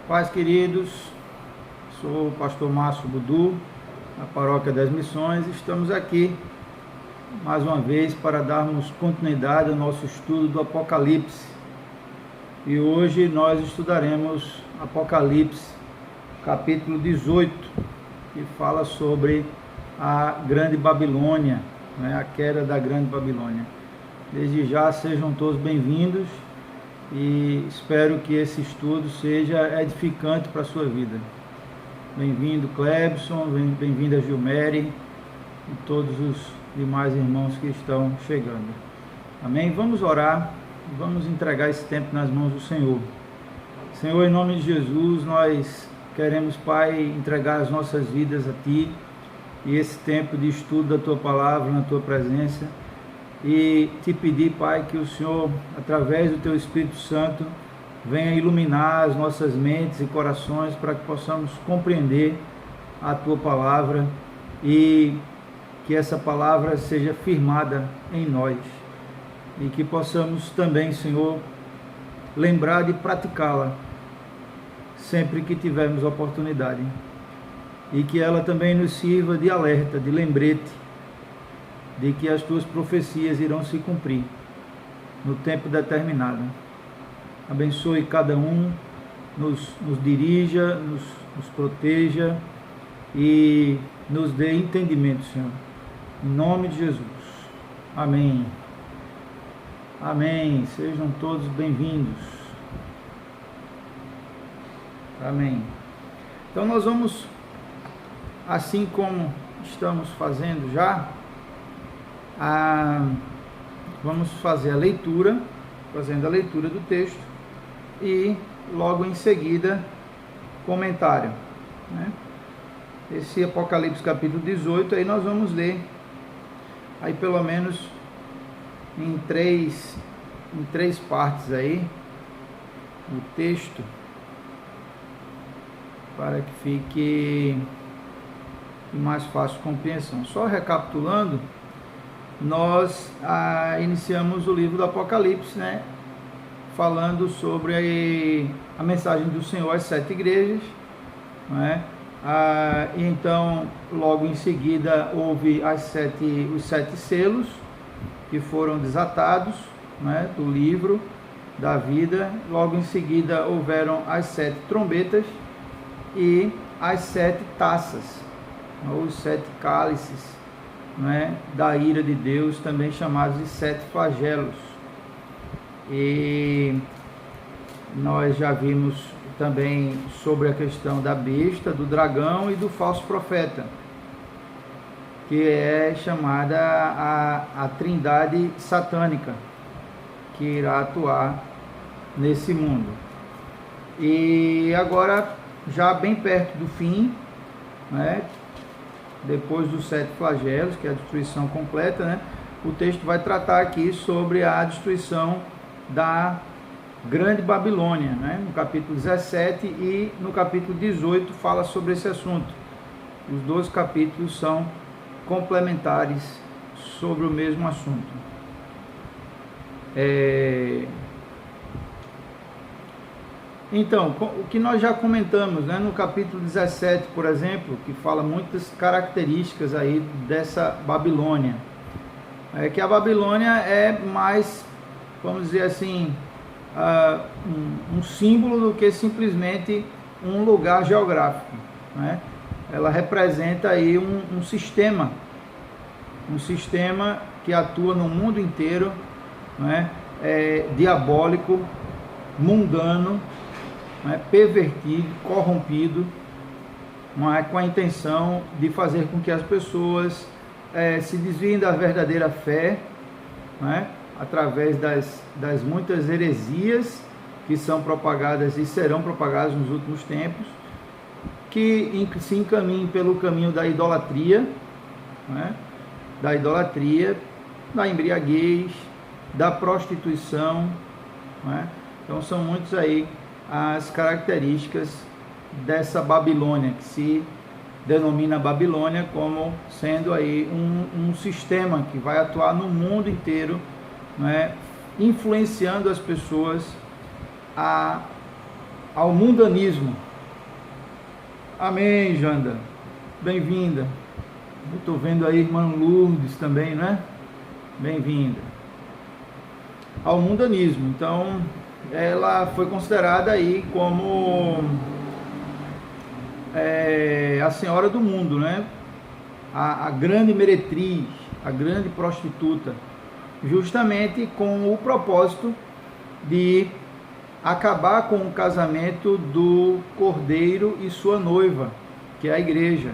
Paz, queridos, sou o pastor Márcio Budu, da Paróquia das Missões. Estamos aqui mais uma vez para darmos continuidade ao nosso estudo do Apocalipse. E hoje nós estudaremos Apocalipse, capítulo 18, que fala sobre a Grande Babilônia, a queda da Grande Babilônia. Desde já sejam todos bem-vindos e espero que esse estudo seja edificante para a sua vida. Bem-vindo Clebson, bem-vinda Gilmere e todos os demais irmãos que estão chegando. Amém? Vamos orar, vamos entregar esse tempo nas mãos do Senhor. Senhor, em nome de Jesus, nós queremos, Pai, entregar as nossas vidas a Ti e esse tempo de estudo da Tua Palavra na Tua presença. E te pedir, Pai, que o Senhor, através do Teu Espírito Santo, venha iluminar as nossas mentes e corações para que possamos compreender a Tua Palavra e que essa Palavra seja firmada em nós e que possamos também, Senhor, lembrar de praticá-la sempre que tivermos oportunidade e que ela também nos sirva de alerta, de lembrete de que as Tuas profecias irão se cumprir no tempo determinado. Abençoe cada um, nos dirija, nos proteja e nos dê entendimento, Senhor. Em nome de Jesus. Amém. Amém. Sejam todos bem-vindos. Amém. Então nós vamos, assim como estamos fazendo já, vamos fazer a leitura, fazendo a leitura do texto e logo em seguida comentário, Esse Apocalipse capítulo 18, aí nós vamos ler aí pelo menos em três partes aí o texto, para que fique mais fácil compreensão. Só recapitulando, nós iniciamos o livro do Apocalipse, falando sobre a mensagem do Senhor às 7 igrejas, e então logo em seguida houve os 7 selos que foram desatados, do livro da vida. Logo em seguida houveram as 7 trombetas e as 7 taças, os 7 cálices, da ira de Deus, também chamados de 7 flagelos. E nós já vimos também sobre a questão da besta, do dragão e do falso profeta, que é chamada a trindade satânica, que irá atuar nesse mundo. E agora, já bem perto do fim, depois dos 7 flagelos, que é a destruição completa, o texto vai tratar aqui sobre a destruição da Grande Babilônia, no capítulo 17 e no capítulo 18 fala sobre esse assunto. Os 2 capítulos são complementares sobre o mesmo assunto. Então, o que nós já comentamos, no capítulo 17, por exemplo, que fala muitas características aí dessa Babilônia, que a Babilônia é mais, vamos dizer assim, um símbolo do que simplesmente um lugar geográfico, Ela representa aí um sistema que atua no mundo inteiro, diabólico, mundano, pervertido, corrompido, com a intenção de fazer com que as pessoas se desviem da verdadeira fé, através das muitas heresias que são propagadas e serão propagadas nos últimos tempos, que se encaminhem pelo caminho da idolatria, da embriaguez, da prostituição, Então são muitos aí as características dessa Babilônia, que se denomina Babilônia como sendo aí um sistema que vai atuar no mundo inteiro, influenciando as pessoas a ao mundanismo. Amém, Janda. Bem-vinda. Estou vendo aí a irmã Lourdes também, né? Bem-vinda. Ao mundanismo. Então, ela foi considerada aí como a senhora do mundo, né? A grande meretriz, a grande prostituta, justamente com o propósito de acabar com o casamento do cordeiro e sua noiva, que é a igreja,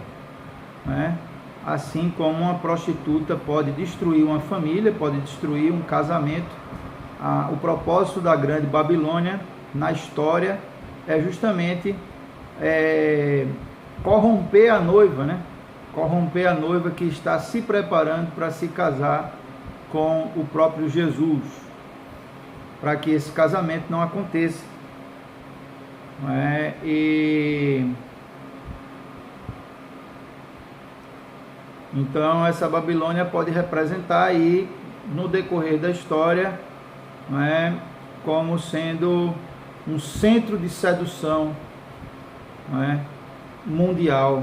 né? Assim como uma prostituta pode destruir uma família, pode destruir um casamento, o propósito da grande Babilônia na história é justamente corromper a noiva, né? Corromper a noiva que está se preparando para se casar com o próprio Jesus, para que esse casamento não aconteça. Não é? Então essa Babilônia pode representar aí no decorrer da história, não é, como sendo um centro de sedução, não é, mundial.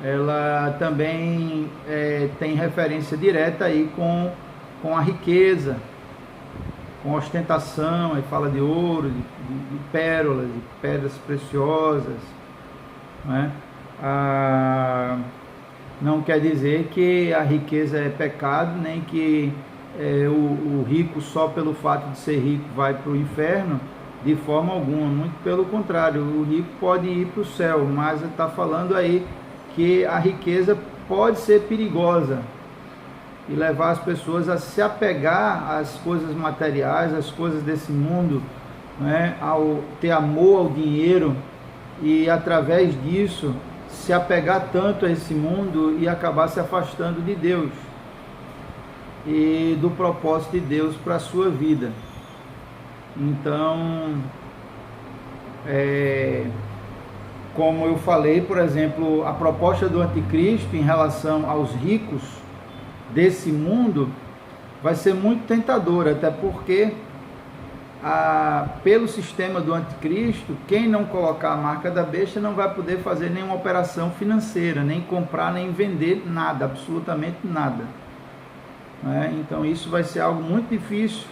Ela também tem referência direta aí com a riqueza, com ostentação, aí fala de ouro, de pérolas, de pedras preciosas, não é? Não quer dizer que a riqueza é pecado, nem que o rico só pelo fato de ser rico vai para o inferno, de forma alguma, muito pelo contrário, o rico pode ir para o céu, mas está falando aí que a riqueza pode ser perigosa e levar as pessoas a se apegar às coisas materiais, às coisas desse mundo, né, ao ter amor ao dinheiro e através disso se apegar tanto a esse mundo e acabar se afastando de Deus e do propósito de Deus para a sua vida. Então, como eu falei, por exemplo, a proposta do anticristo em relação aos ricos desse mundo vai ser muito tentadora, até porque pelo sistema do anticristo, quem não colocar a marca da besta não vai poder fazer nenhuma operação financeira, nem comprar, nem vender nada, absolutamente nada. Então isso vai ser algo muito difícil,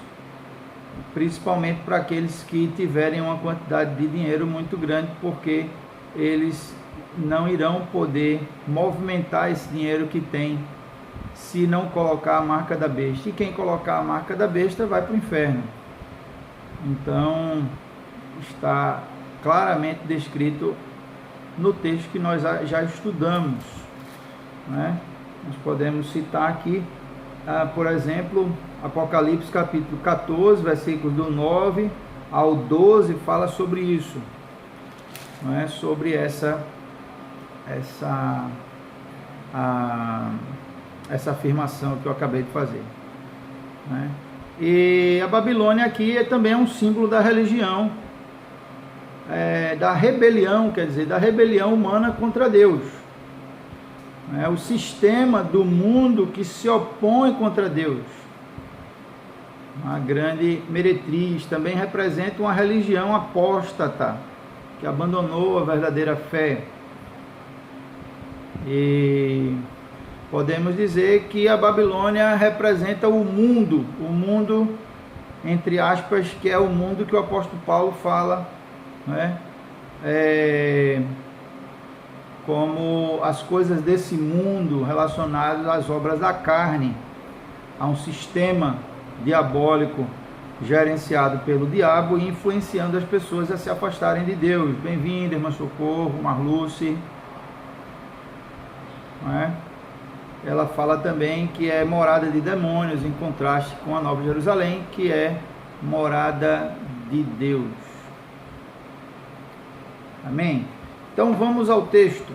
principalmente para aqueles que tiverem uma quantidade de dinheiro muito grande, porque eles não irão poder movimentar esse dinheiro que tem se não colocar a marca da besta. E quem colocar a marca da besta vai para o inferno. Então, está claramente descrito no texto que nós já estudamos, né? Nós podemos citar aqui, por exemplo, Apocalipse capítulo 14, versículos do 9 ao 12, fala sobre isso, não é? Sobre essa afirmação que eu acabei de fazer, né? E a Babilônia aqui também é um símbolo da religião, da rebelião, quer dizer, da rebelião humana contra Deus. O sistema do mundo que se opõe contra Deus. Uma grande meretriz, também representa uma religião apóstata, que abandonou a verdadeira fé. E podemos dizer que a Babilônia representa o mundo, entre aspas, que é o mundo que o apóstolo Paulo fala, né? Como as coisas desse mundo relacionadas às obras da carne, a um sistema diabólico gerenciado pelo diabo e influenciando as pessoas a se afastarem de Deus. Bem-vinda, irmã Socorro, Marluce, não é? Ela fala também que é morada de demônios, em contraste com a Nova Jerusalém, que é morada de Deus. Amém? Então vamos ao texto.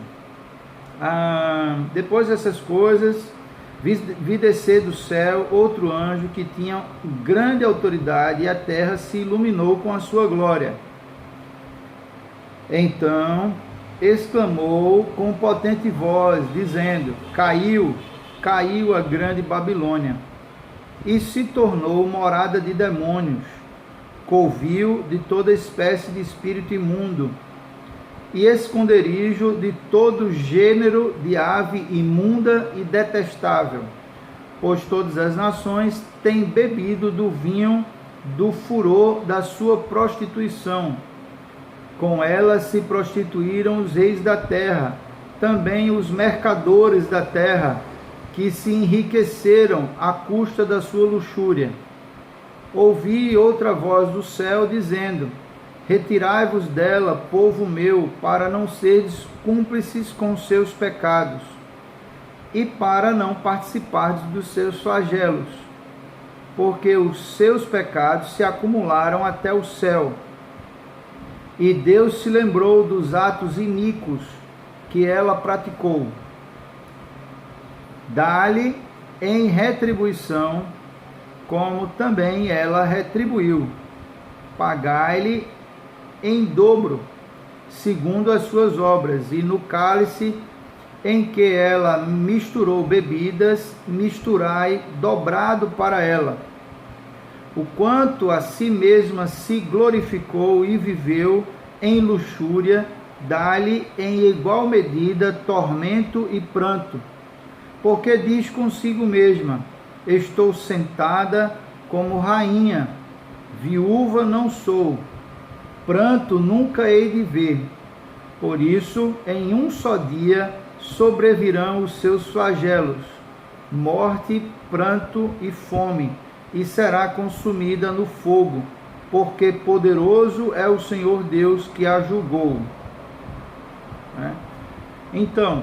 Depois dessas coisas, vi descer do céu outro anjo que tinha grande autoridade, e a terra se iluminou com a sua glória. Então exclamou com potente voz, dizendo: caiu a grande Babilônia, e se tornou morada de demônios covil de toda espécie de espírito imundo, e esconderijo de todo gênero de ave imunda e detestável, pois todas as nações têm bebido do vinho do furor da sua prostituição. Com ela se prostituíram os reis da terra, também os mercadores da terra, que se enriqueceram à custa da sua luxúria. Ouvi outra voz do céu dizendo: retirai-vos dela, povo meu, para não serdes cúmplices com seus pecados, e para não participardes dos seus flagelos, porque os seus pecados se acumularam até o céu. E Deus se lembrou dos atos iníquos que ela praticou. Dá-lhe em retribuição, como também ela retribuiu. Pagai-lhe em dobro, segundo as suas obras, e no cálice em que ela misturou bebidas, misturai dobrado para ela. O quanto a si mesma se glorificou e viveu em luxúria, dá-lhe em igual medida tormento e pranto, porque diz consigo mesma: estou sentada como rainha, viúva não sou, pranto nunca hei de ver. Por isso, em um só dia sobrevirão os seus flagelos, morte, pranto e fome, e será consumida no fogo, porque poderoso é o Senhor Deus que a julgou. Então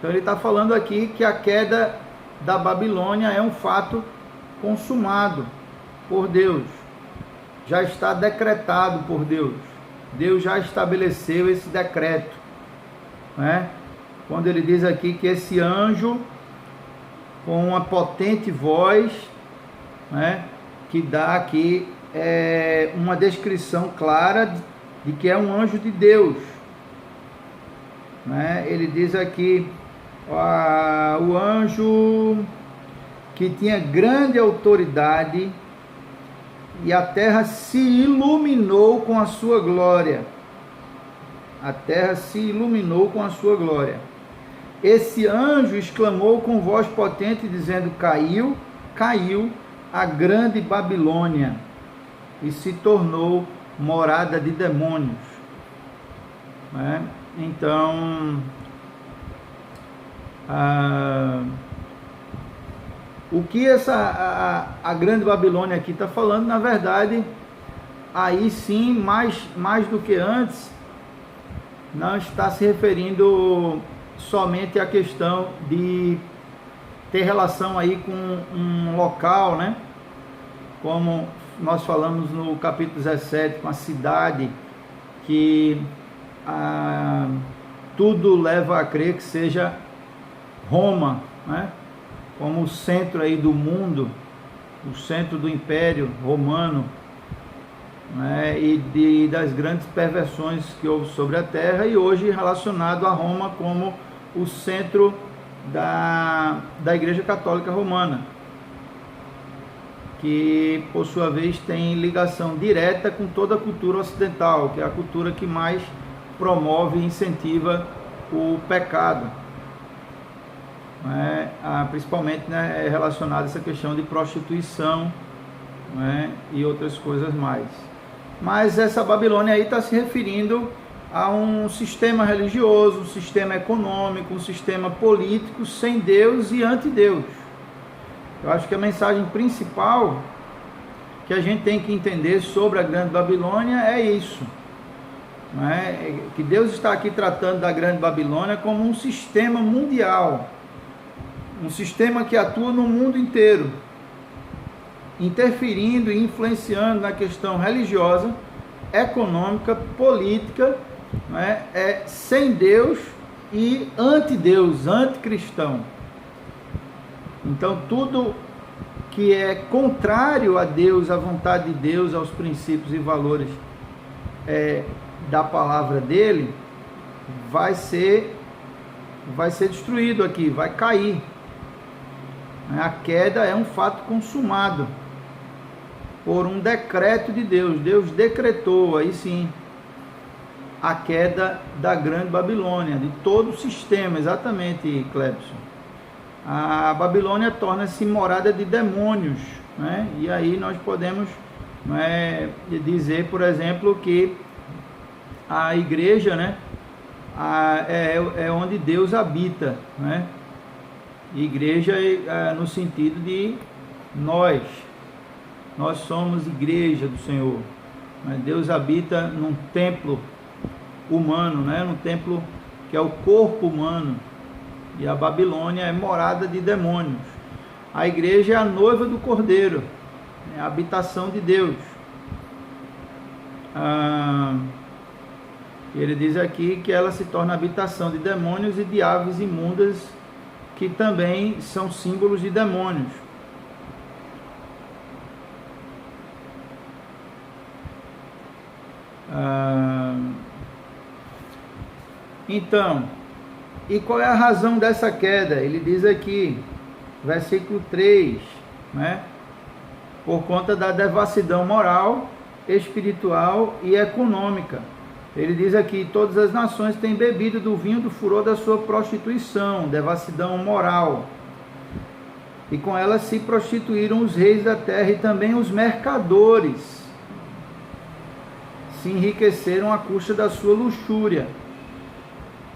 ele está falando aqui que a queda da Babilônia é um fato consumado por Deus, já está decretado por Deus. Deus já estabeleceu esse decreto, quando ele diz aqui que esse anjo, com uma potente voz, que dá aqui uma descrição clara de que é um anjo de Deus. Ele diz aqui: o anjo que tinha grande autoridade, e a terra se iluminou com a sua glória. A terra se iluminou com a sua glória. Esse anjo exclamou com voz potente, dizendo: caiu, caiu a grande Babilônia, e se tornou morada de demônios. Então, o que a grande Babilônia aqui está falando, na verdade, aí sim, mais do que antes, não está se referindo somente à questão de ter relação aí com um local, como nós falamos no capítulo 17, com a cidade, que tudo leva a crer que seja Roma, como o centro aí do mundo, o centro do Império Romano, e das grandes perversões que houve sobre a terra, e hoje relacionado a Roma como o centro da Igreja Católica Romana, que por sua vez tem ligação direta com toda a cultura ocidental, que é a cultura que mais promove e incentiva o pecado, principalmente relacionado a essa questão de prostituição, e outras coisas mais. Mas essa Babilônia aí está se referindo a um sistema religioso, um sistema econômico, um sistema político sem Deus e anti-Deus. Eu acho que a mensagem principal que a gente tem que entender sobre a grande Babilônia é isso, que Deus está aqui tratando da grande Babilônia como um sistema mundial, um sistema que atua no mundo inteiro, interferindo e influenciando na questão religiosa, econômica, política, sem Deus e anti-Deus, anticristão. Então tudo que é contrário a Deus, à vontade de Deus, aos princípios e valores da palavra dele, vai ser destruído aqui, vai cair. A queda é um fato consumado. por um decreto de Deus. Deus decretou, aí sim, a queda da Grande Babilônia, de todo o sistema, exatamente, Clebson. A Babilônia torna-se morada de demônios, né? E aí nós podemos, né, dizer, por exemplo, que a igreja, né, é onde Deus habita, né? Igreja no sentido de nós somos igreja do Senhor. Deus habita num templo humano, né? Num templo que é o corpo humano, e a Babilônia é morada de demônios. A igreja é a noiva do Cordeiro, é a habitação de Deus. Ele diz aqui que ela se torna habitação de demônios e de aves imundas, que também são símbolos de demônios. Então, e qual é a razão dessa queda? Ele diz aqui, versículo 3, né? Por conta da devassidão moral, espiritual e econômica. Ele diz aqui, todas as nações têm bebido do vinho do furor da sua prostituição, devassidão moral. E com ela se prostituíram os reis da terra e também os mercadores. Se enriqueceram à custa da sua luxúria,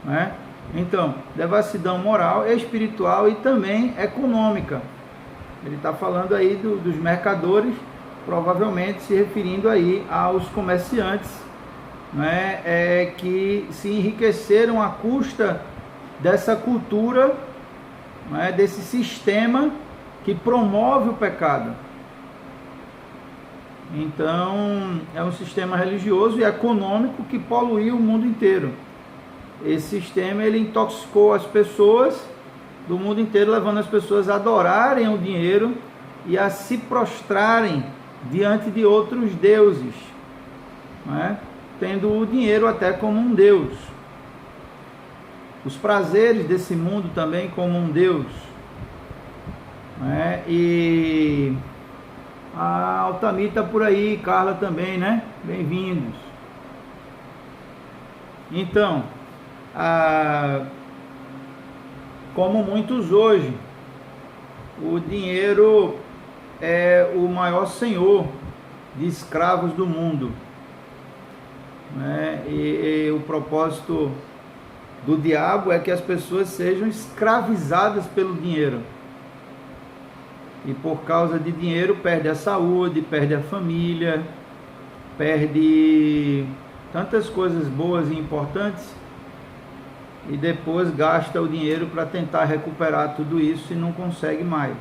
né? Então, devassidão moral, espiritual e também econômica. Ele está falando aí dos mercadores, provavelmente se referindo aí aos comerciantes, né, que se enriqueceram à custa dessa cultura, né, desse sistema que promove o pecado. Então, é um sistema religioso e econômico que poluiu o mundo inteiro. Esse sistema, ele intoxicou as pessoas do mundo inteiro, levando as pessoas a adorarem o dinheiro e a se prostrarem diante de outros deuses, né? Tendo o dinheiro até como um deus. Os prazeres desse mundo também como um deus, né? E a Altamir está por aí, Carla também, né? Bem-vindos. Então, como muitos hoje, o dinheiro é o maior senhor de escravos do mundo, né? E o propósito do diabo é que as pessoas sejam escravizadas pelo dinheiro. E por causa de dinheiro perde a saúde, perde a família, perde tantas coisas boas e importantes, e depois gasta o dinheiro para tentar recuperar tudo isso e não consegue mais.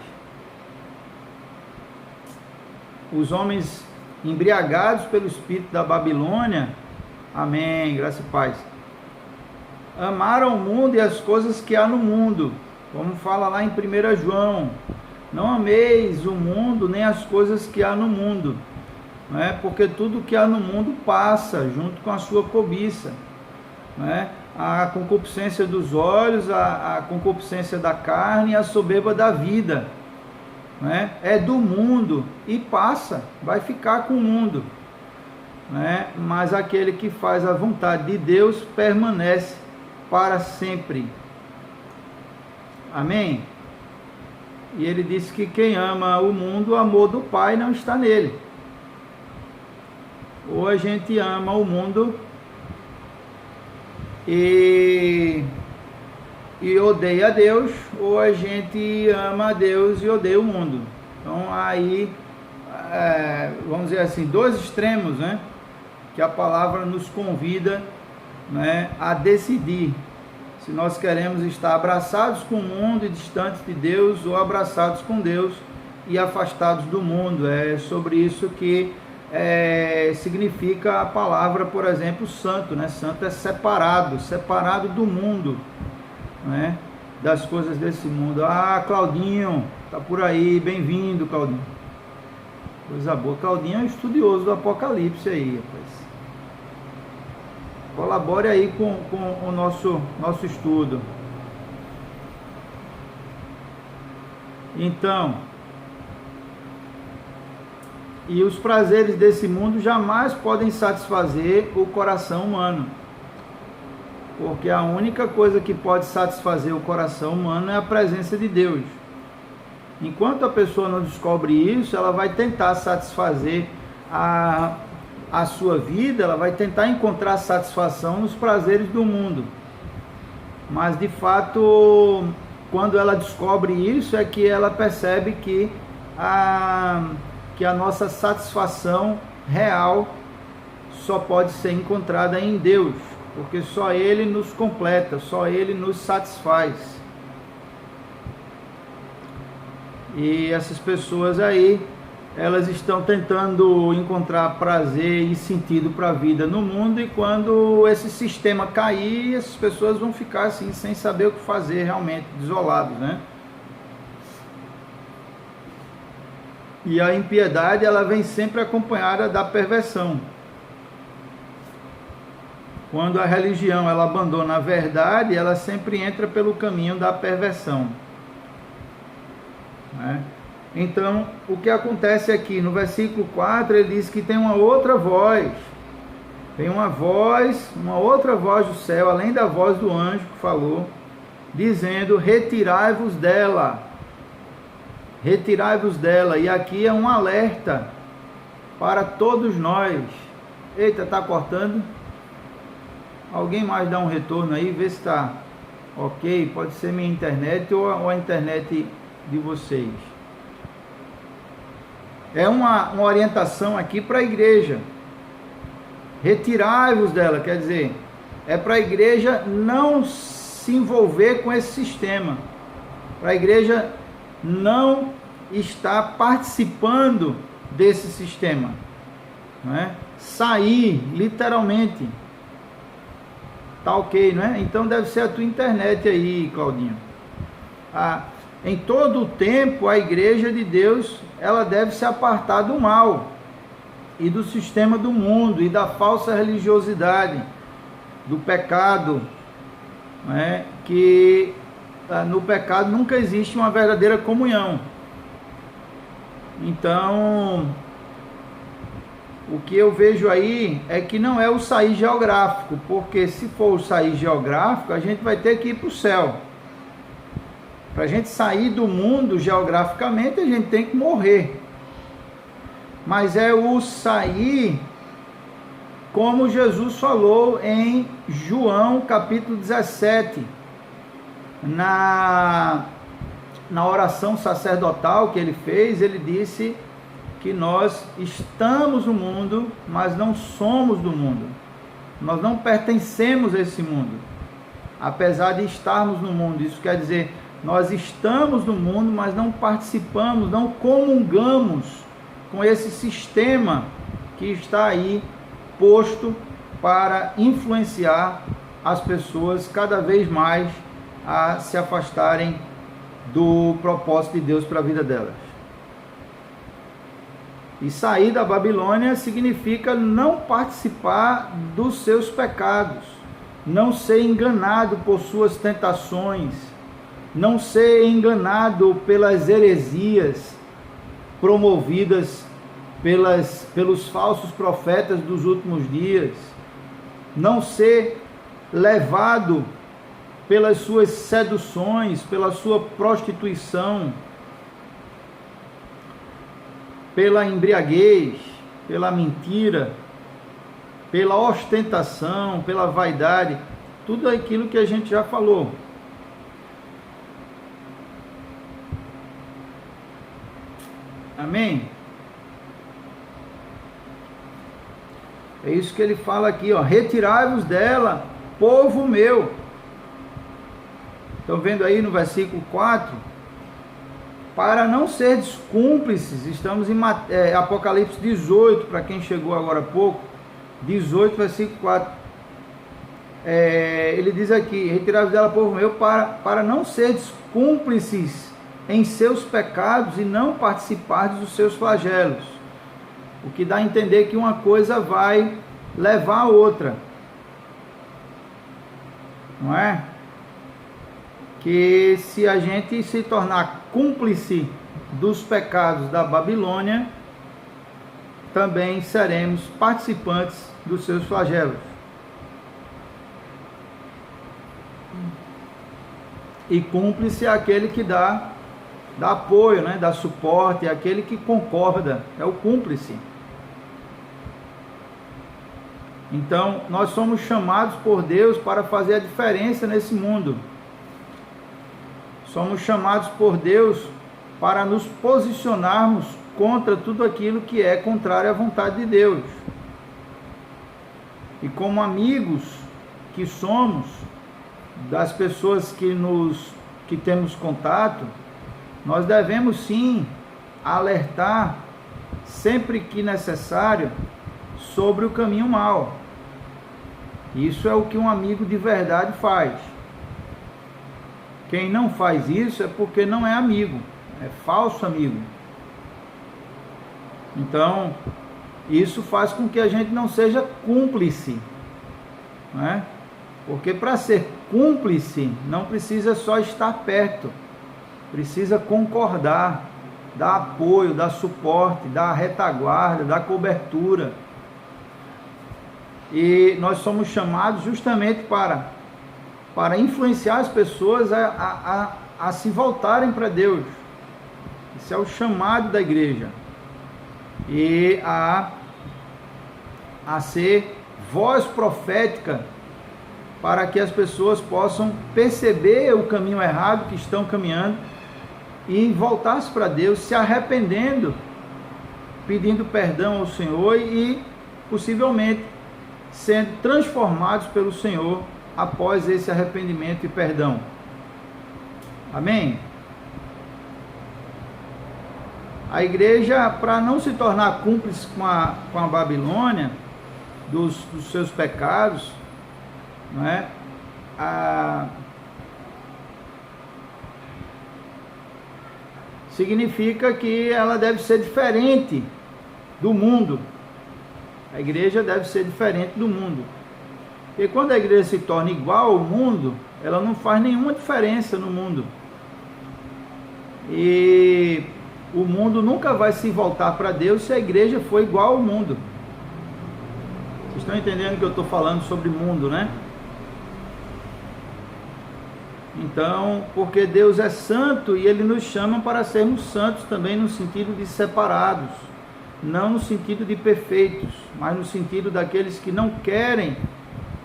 Os homens embriagados pelo espírito da Babilônia, amém, graça e paz, amaram o mundo e as coisas que há no mundo, como fala lá em 1 João, não ameis o mundo nem as coisas que há no mundo, né? Porque tudo que há no mundo passa junto com a sua cobiça, né? A concupiscência dos olhos, a concupiscência da carne e a soberba da vida, né? É do mundo e passa, vai ficar com o mundo, né? Mas aquele que faz a vontade de Deus permanece para sempre. Amém? E ele disse que quem ama o mundo, o amor do Pai não está nele. Ou a gente ama o mundo e odeia a Deus, ou a gente ama a Deus e odeia o mundo. Então aí, vamos dizer assim, dois extremos, né, que a palavra nos convida, né, a decidir se nós queremos estar abraçados com o mundo e distantes de Deus, ou abraçados com Deus e afastados do mundo. É sobre isso que significa a palavra, por exemplo, santo, né? Santo é separado do mundo, né? Das coisas desse mundo. Ah, Claudinho, tá por aí, bem-vindo, Claudinho. Coisa boa. Claudinho é um estudioso do Apocalipse aí, rapaz. Colabore aí com o nosso estudo. Então, E os prazeres desse mundo jamais podem satisfazer o coração humano. Porque a única coisa que pode satisfazer o coração humano é a presença de Deus. Enquanto a pessoa não descobre isso, ela vai tentar satisfazer a sua vida, ela vai tentar encontrar satisfação nos prazeres do mundo. Mas de fato, quando ela descobre isso, é que ela percebe que a nossa satisfação real só pode ser encontrada em Deus, porque só Ele nos completa, só Ele nos satisfaz. E essas pessoas aí, elas estão tentando encontrar prazer e sentido para a vida no mundo, e quando esse sistema cair, essas pessoas vão ficar assim, sem saber o que fazer realmente, desolados, né? E a impiedade, ela vem sempre acompanhada da perversão. Quando a religião, ela abandona a verdade, ela sempre entra pelo caminho da perversão, né? Então, o que acontece aqui no versículo 4, ele diz que tem uma outra voz. Tem uma voz, uma outra voz do céu, além da voz do anjo que falou, dizendo: retirai-vos dela. Retirai-vos dela. E aqui é um alerta para todos nós. Eita, está cortando? Alguém mais dá um retorno aí, vê se está ok. Pode ser minha internet ou a internet de vocês. É uma orientação aqui para a igreja. Retirai-vos dela, quer dizer, é para a igreja não se envolver com esse sistema, para a igreja não estar participando desse sistema, não é? Sair, literalmente. Tá ok, não é? Então deve ser a tua internet aí, Claudinho. Em todo o tempo, a igreja de Deus, ela deve se apartar do mal e do sistema do mundo e da falsa religiosidade, do pecado, né? Que no pecado nunca existe uma verdadeira comunhão. Então, o que eu vejo aí é que não é o sair geográfico, porque se for o sair geográfico, a gente vai ter que ir para o céu. Para a gente sair do mundo geograficamente, a gente tem que morrer. Mas é o sair, como Jesus falou em João capítulo 17, na oração sacerdotal que ele fez, ele disse que nós estamos no mundo, mas não somos do mundo. Nós não pertencemos a esse mundo, apesar de estarmos no mundo. Isso quer dizer, nós estamos no mundo, mas não participamos, não comungamos com esse sistema que está aí posto para influenciar as pessoas cada vez mais a se afastarem do propósito de Deus para a vida delas. E sair da Babilônia significa não participar dos seus pecados, não ser enganado por suas tentações, não ser enganado pelas heresias promovidas pelos falsos profetas dos últimos dias, não ser levado pelas suas seduções, pela sua prostituição, pela embriaguez, pela mentira, pela ostentação, pela vaidade, tudo aquilo que a gente já falou. Amém? É isso que ele fala aqui, ó. Retirai-vos dela, povo meu. Estão vendo aí no versículo 4? Para não serdes cúmplices, estamos em Apocalipse 18, para quem chegou agora há pouco, 18, versículo 4. Ele diz aqui: retirai-vos dela, povo meu, para não serdes cúmplices em seus pecados e não participardes dos seus flagelos. O que dá a entender que uma coisa vai levar a outra, não é? Que se a gente se tornar cúmplice dos pecados da Babilônia, também seremos participantes dos seus flagelos. E cúmplice é aquele que dá apoio, né? Dá suporte, é aquele que concorda, é o cúmplice. Então, nós somos chamados por Deus para fazer a diferença nesse mundo. Somos chamados por Deus para nos posicionarmos contra tudo aquilo que é contrário à vontade de Deus. E como amigos que somos das pessoas que temos contato, nós devemos sim alertar sempre que necessário sobre o caminho mau. Isso é o que um amigo de verdade faz. Quem não faz isso é porque não é amigo, é falso amigo. Então, isso faz com que a gente não seja cúmplice, né? Porque para ser cúmplice não precisa só estar perto, precisa concordar, dar apoio, dar suporte, dar retaguarda, dar cobertura. E nós somos chamados justamente para influenciar as pessoas a se voltarem para Deus. Esse é o chamado da igreja. E a ser voz profética para que as pessoas possam perceber o caminho errado que estão caminhando e voltar-se para Deus, se arrependendo, pedindo perdão ao Senhor e possivelmente sendo transformados pelo Senhor após esse arrependimento e perdão. Amém? A igreja, para não se tornar cúmplice com a Babilônia, dos seus pecados, não é? Significa que ela deve ser diferente do mundo. A igreja deve ser diferente do mundo. E quando a igreja se torna igual ao mundo, ela não faz nenhuma diferença no mundo. E o mundo nunca vai se voltar para Deus se a igreja for igual ao mundo. Vocês estão entendendo que eu estou falando sobre mundo, né? Então, porque Deus é santo e Ele nos chama para sermos santos também no sentido de separados. Não no sentido de perfeitos, mas no sentido daqueles que não querem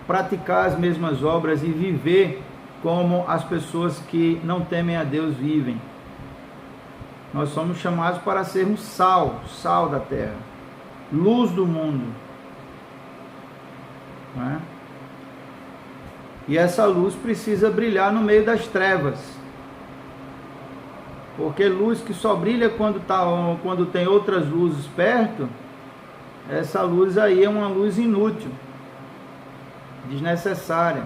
praticar as mesmas obras e viver como as pessoas que não temem a Deus vivem. Nós somos chamados para sermos sal da terra, luz do mundo. Não é? E essa luz precisa brilhar no meio das trevas. Porque luz que só brilha quando tem outras luzes perto, essa luz aí é uma luz inútil, desnecessária.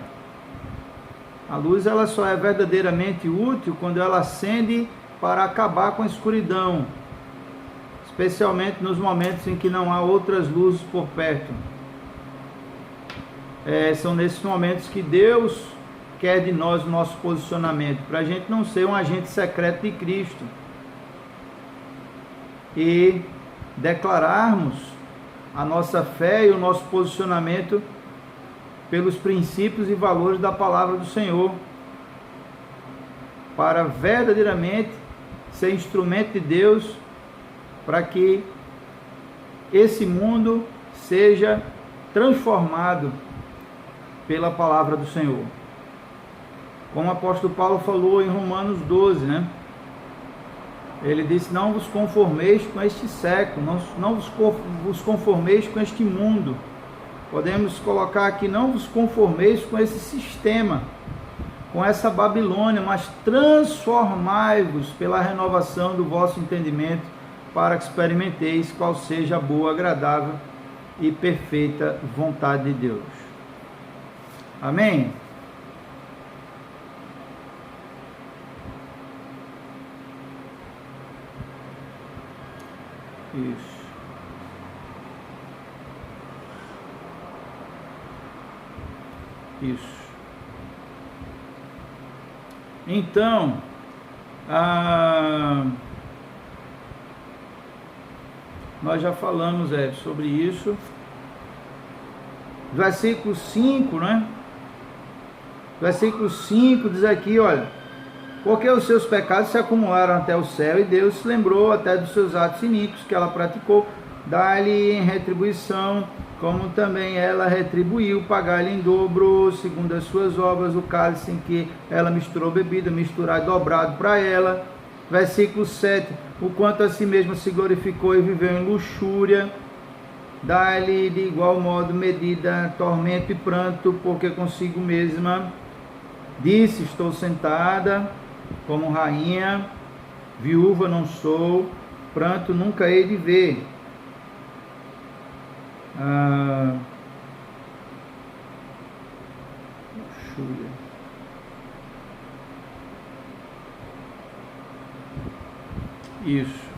A luz ela só é verdadeiramente útil quando ela acende para acabar com a escuridão, especialmente nos momentos em que não há outras luzes por perto. São nesses momentos que Deus quer de nós o nosso posicionamento, para a gente não ser um agente secreto de Cristo e declararmos a nossa fé e o nosso posicionamento pelos princípios e valores da palavra do Senhor, para verdadeiramente ser instrumento de Deus para que esse mundo seja transformado pela palavra do Senhor. Como o apóstolo Paulo falou em Romanos 12, né? Ele disse: não vos conformeis com este século, não vos conformeis com este mundo. Podemos colocar aqui: não vos conformeis com esse sistema, com essa Babilônia, mas transformai-vos pela renovação do vosso entendimento, para que experimenteis qual seja a boa, agradável e perfeita vontade de Deus. Amém? Isso. Isso. Então, Nós já falamos sobre isso. Versículo 5, né? Versículo 5 diz aqui, olha: porque os seus pecados se acumularam até o céu, e Deus se lembrou até dos seus atos iníquos que ela praticou, dá-lhe em retribuição, como também ela retribuiu, pagar-lhe em dobro, segundo as suas obras, o cálice em que ela misturou bebida, misturar dobrado para ela. Versículo 7, o quanto a si mesma se glorificou e viveu em luxúria, dá-lhe de igual modo medida, tormento e pranto, porque consigo mesma disse: estou sentada como rainha, viúva não sou, pranto nunca hei de ver. Luxúria. Isso.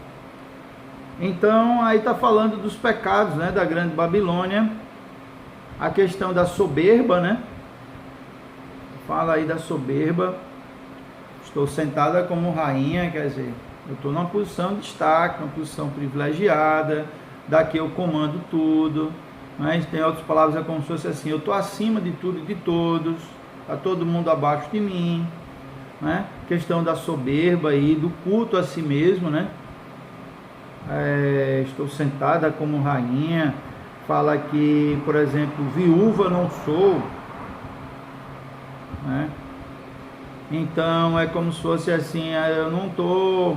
Então, aí está falando dos pecados, né, da grande Babilônia, a questão da soberba, né? Fala aí da soberba. Estou sentada como rainha, quer dizer, eu estou numa posição de destaque, uma posição privilegiada, daqui eu comando tudo, mas tem outras palavras, é como se fosse assim: eu estou acima de tudo e de todos, está todo mundo abaixo de mim, né? Questão da soberba aí, do culto a si mesmo, né? Estou sentada como rainha. Fala que, por exemplo, viúva não sou, né? Então é como se fosse assim: eu não tô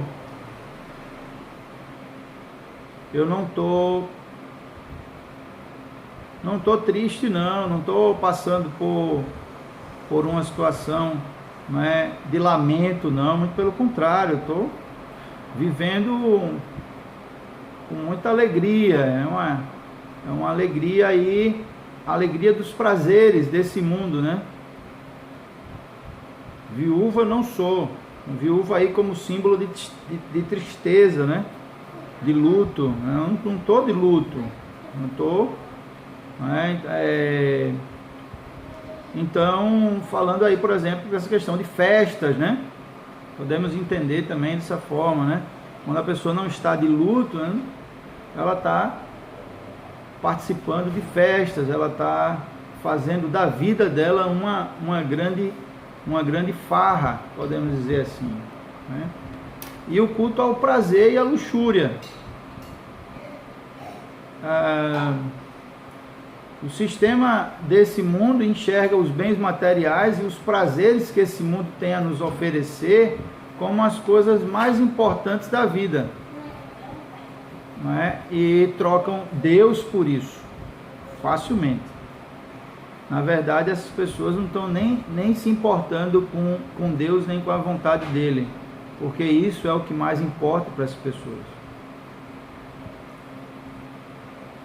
triste, não estou passando por uma situação, não é, de lamento, não, muito pelo contrário, eu estou vivendo com muita alegria. É uma alegria aí, a alegria dos prazeres desse mundo, né? Viúva não sou, viúva aí como símbolo de tristeza, né? De luto. Eu não estou de luto, não estou, né? Então, falando aí, por exemplo, dessa questão de festas, né? Podemos entender também dessa forma, né? Quando a pessoa não está de luto, né, ela está participando de festas, ela está fazendo da vida dela uma grande farra, podemos dizer assim, né? E o culto ao prazer e à luxúria. O sistema desse mundo enxerga os bens materiais e os prazeres que esse mundo tem a nos oferecer como as coisas mais importantes da vida, não é? E trocam Deus por isso, facilmente. Na verdade, essas pessoas não estão nem se importando com Deus, nem com a vontade dele, porque isso é o que mais importa para essas pessoas.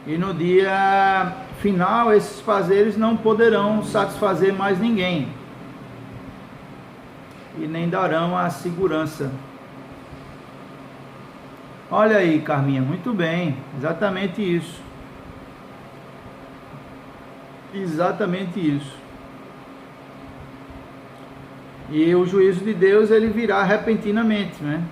E no dia final, esses prazeres não poderão satisfazer mais ninguém, e nem darão a segurança. Olha aí, Carminha, muito bem, exatamente isso. Exatamente isso. E o juízo de Deus, ele virá repentinamente, né?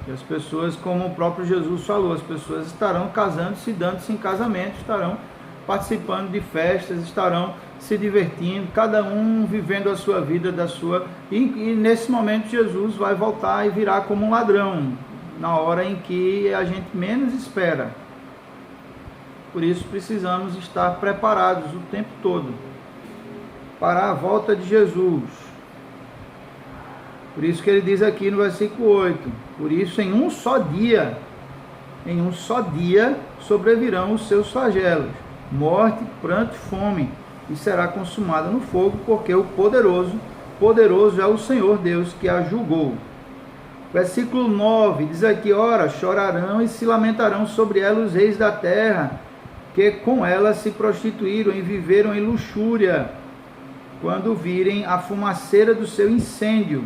E as pessoas, como o próprio Jesus falou, as pessoas estarão casando-se, dando-se em casamento, estarão participando de festas, estarão se divertindo, cada um vivendo a sua vida, e nesse momento Jesus vai voltar e virá como um ladrão, na hora em que a gente menos espera. Por isso precisamos estar preparados o tempo todo para a volta de Jesus. Por isso que ele diz aqui no versículo 8: por isso em um só dia sobrevirão os seus flagelos, morte, pranto e fome, e será consumada no fogo, porque o poderoso é o Senhor Deus que a julgou. Versículo 9 diz aqui: ora, chorarão e se lamentarão sobre ela os reis da terra, que com ela se prostituíram e viveram em luxúria, quando virem a fumaceira do seu incêndio.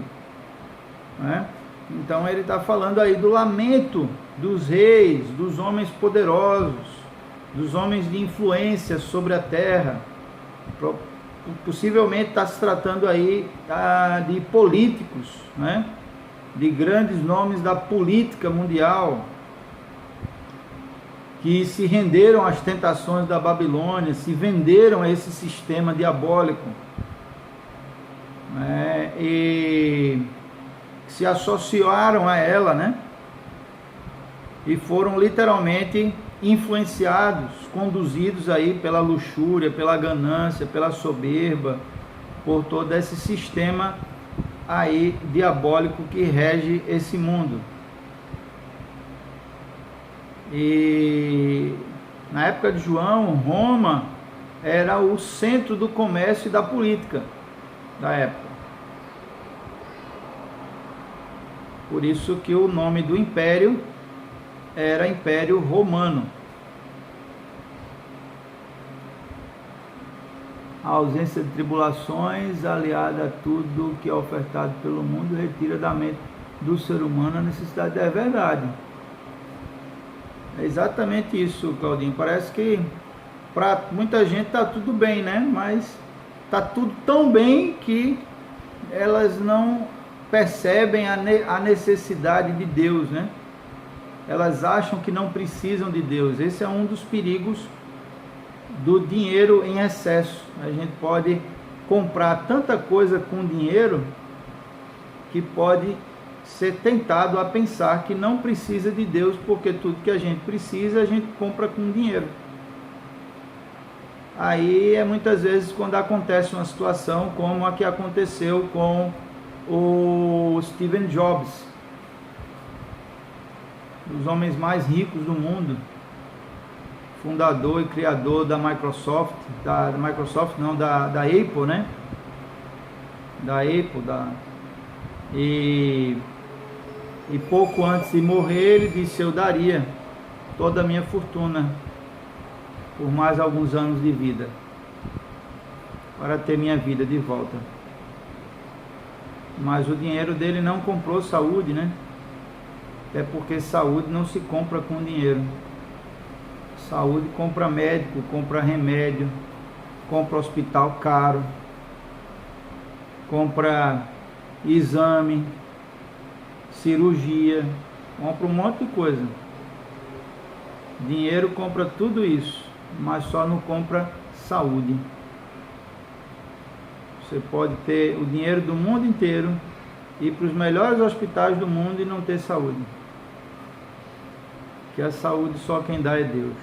Né? Então ele está falando aí do lamento dos reis, dos homens poderosos, dos homens de influência sobre a terra. Possivelmente está se tratando aí de políticos, né? De grandes nomes da política mundial, que se renderam às tentações da Babilônia, se venderam a esse sistema diabólico, né, e se associaram a ela, né, e foram literalmente influenciados, conduzidos aí pela luxúria, pela ganância, pela soberba, por todo esse sistema aí diabólico que rege esse mundo. E na época de João, Roma era o centro do comércio e da política da época. Por isso que o nome do império era Império Romano. A ausência de tribulações, aliada a tudo que é ofertado pelo mundo, retira da mente do ser humano a necessidade. É verdade. É exatamente isso, Claudinho. Parece que para muita gente está tudo bem, né? Mas está tudo tão bem que elas não percebem a necessidade de Deus, né? Elas acham que não precisam de Deus. Esse é um dos perigos do dinheiro em excesso. A gente pode comprar tanta coisa com dinheiro que pode ser tentado a pensar que não precisa de Deus, porque tudo que a gente precisa a gente compra com dinheiro. Aí é muitas vezes quando acontece uma situação como a que aconteceu com o Steve Jobs, um dos homens mais ricos do mundo, fundador e criador da Microsoft, da Apple, né? Da Apple, e pouco antes de morrer ele disse: eu daria toda a minha fortuna por mais alguns anos de vida para ter minha vida de volta. Mas o dinheiro dele não comprou saúde, né? Até porque saúde não se compra com dinheiro. Saúde compra médico, compra remédio, compra hospital caro, compra exame, cirurgia, compra um monte de coisa. Dinheiro compra tudo isso, mas só não compra saúde. Você pode ter o dinheiro do mundo inteiro, ir para os melhores hospitais do mundo e não ter saúde. Que a saúde só quem dá é Deus.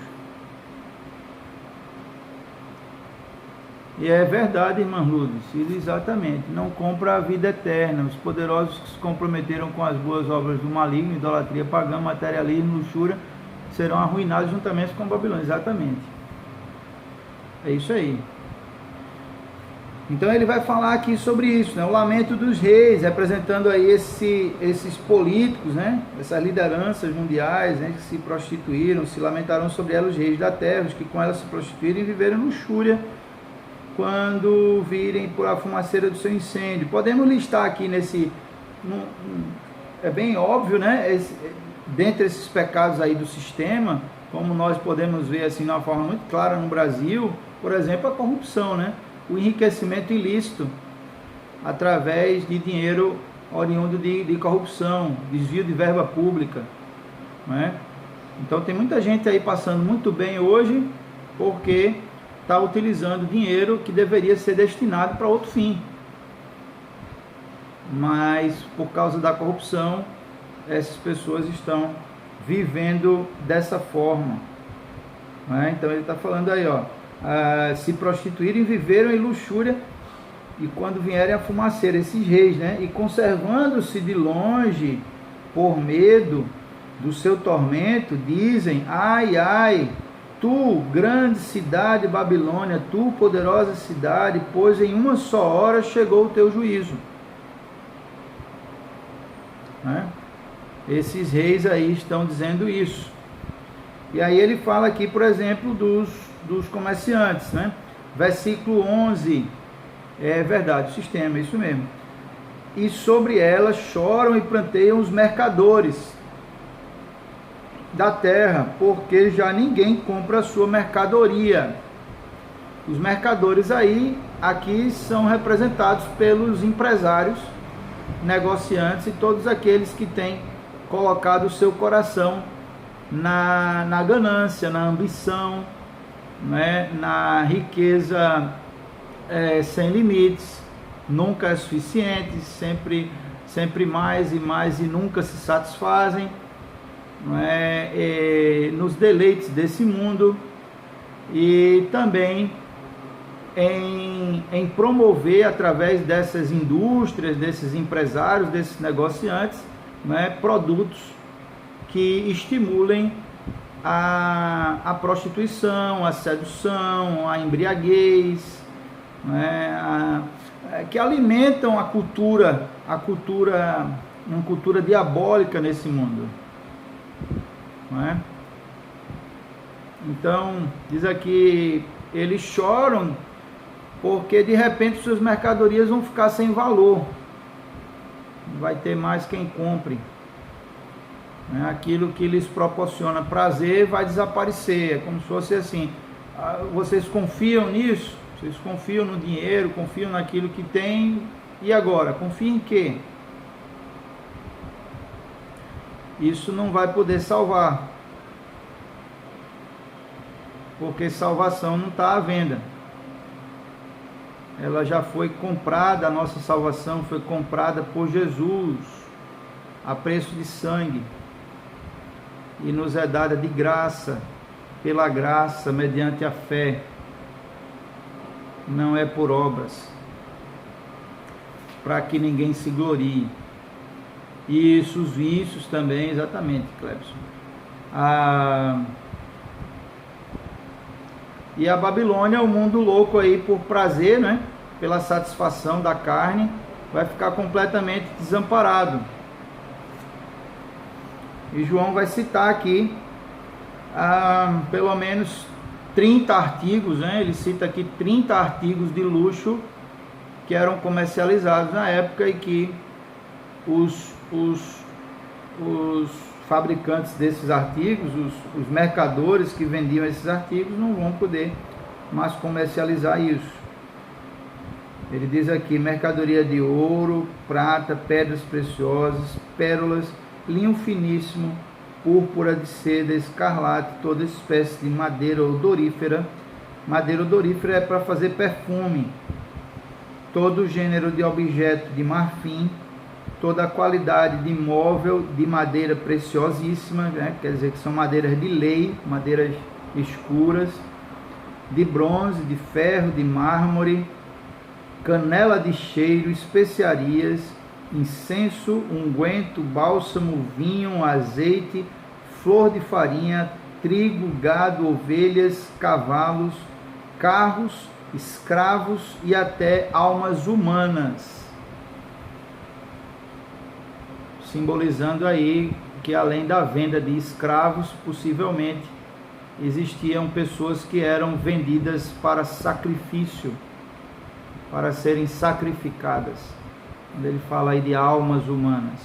E é verdade, irmã Lourdes, exatamente. Não compra a vida eterna. Os poderosos que se comprometeram com as boas obras do maligno, idolatria pagã, materialismo, luxúria, serão arruinados juntamente com a Babilônia. Exatamente. É isso aí. Então ele vai falar aqui sobre isso, né? O lamento dos reis, representando aí esses políticos, né? Essas lideranças mundiais, né? Que se prostituíram, se lamentaram sobre ela os reis da terra, os que com ela se prostituíram e viveram luxúria quando virem por a fumaceira do seu incêndio. Podemos listar aqui é bem óbvio, né? Dentre esses pecados aí do sistema, como nós podemos ver assim de uma forma muito clara no Brasil, por exemplo, a corrupção, né? O enriquecimento ilícito através de dinheiro oriundo de corrupção, desvio de verba pública, né? Então tem muita gente aí passando muito bem hoje porque está utilizando dinheiro que deveria ser destinado para outro fim, mas por causa da corrupção essas pessoas estão vivendo dessa forma, né? Então ele está falando aí, ó, se prostituírem, viveram em luxúria, e quando vierem a fumaceira, esses reis, né? E conservando-se de longe por medo do seu tormento, dizem: ai, ai, tu, grande cidade Babilônia, tu, poderosa cidade, pois em uma só hora chegou o teu juízo, né? Esses reis aí estão dizendo isso. E aí ele fala aqui, por exemplo, dos comerciantes, né? Versículo 11, é verdade, o sistema, é isso mesmo. E sobre elas choram e planteiam os mercadores da terra, porque já ninguém compra a sua mercadoria. Os mercadores aí, aqui são representados pelos empresários, negociantes e todos aqueles que têm colocado o seu coração na ganância, na ambição, né? Na riqueza sem limites, nunca é suficiente, sempre mais e mais e nunca se satisfazem, não é? Nos deleites desse mundo, e também em promover através dessas indústrias, desses empresários, desses negociantes, né, produtos que estimulem a prostituição, a sedução, a embriaguez, né, que alimentam uma cultura diabólica nesse mundo, não é? Então, diz aqui, eles choram porque de repente suas mercadorias vão ficar sem valor, não vai ter mais quem compre, né? Aquilo que lhes proporciona prazer vai desaparecer. É como se fosse assim: vocês confiam nisso? Vocês confiam no dinheiro, confiam naquilo que tem, e agora? Confiam em quê? Isso não vai poder salvar, porque salvação não está à venda. Ela já foi comprada, a nossa salvação foi comprada por Jesus, a preço de sangue, e nos é dada de graça, pela graça, mediante a fé. Não é por obras, para que ninguém se glorie. Isso, os vícios também, exatamente, Clebson. E a Babilônia, o mundo louco aí por prazer, né? Pela satisfação da carne, vai ficar completamente desamparado. E João vai citar aqui pelo menos 30 artigos, né? Ele cita aqui 30 artigos de luxo que eram comercializados na época e que os fabricantes desses artigos, os mercadores que vendiam esses artigos, não vão poder mais comercializar isso. Ele diz aqui: mercadoria de ouro, prata, pedras preciosas, pérolas, linho finíssimo, púrpura de seda, escarlate, toda espécie de madeira odorífera. Madeira odorífera é para fazer perfume. Todo gênero de objeto de marfim, toda a qualidade de móvel de madeira preciosíssima, né? Quer dizer que são madeiras de lei, madeiras escuras, de bronze, de ferro, de mármore, canela de cheiro, especiarias, incenso, unguento, bálsamo, vinho, azeite, flor de farinha, trigo, gado, ovelhas, cavalos, carros, escravos e até almas humanas. Simbolizando aí que além da venda de escravos, possivelmente existiam pessoas que eram vendidas para sacrifício, para serem sacrificadas. Quando ele fala aí de almas humanas,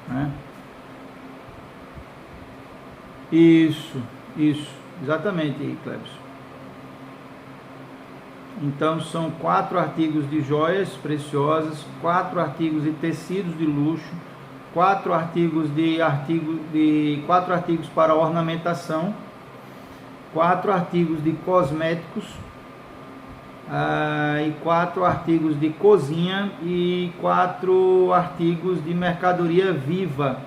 né? Isso, exatamente, Clebson. Então são 4 artigos de joias preciosas, 4 artigos de tecidos de luxo, 4 artigos para ornamentação, 4 artigos de cosméticos, e 4 artigos de cozinha e 4 artigos de mercadoria viva: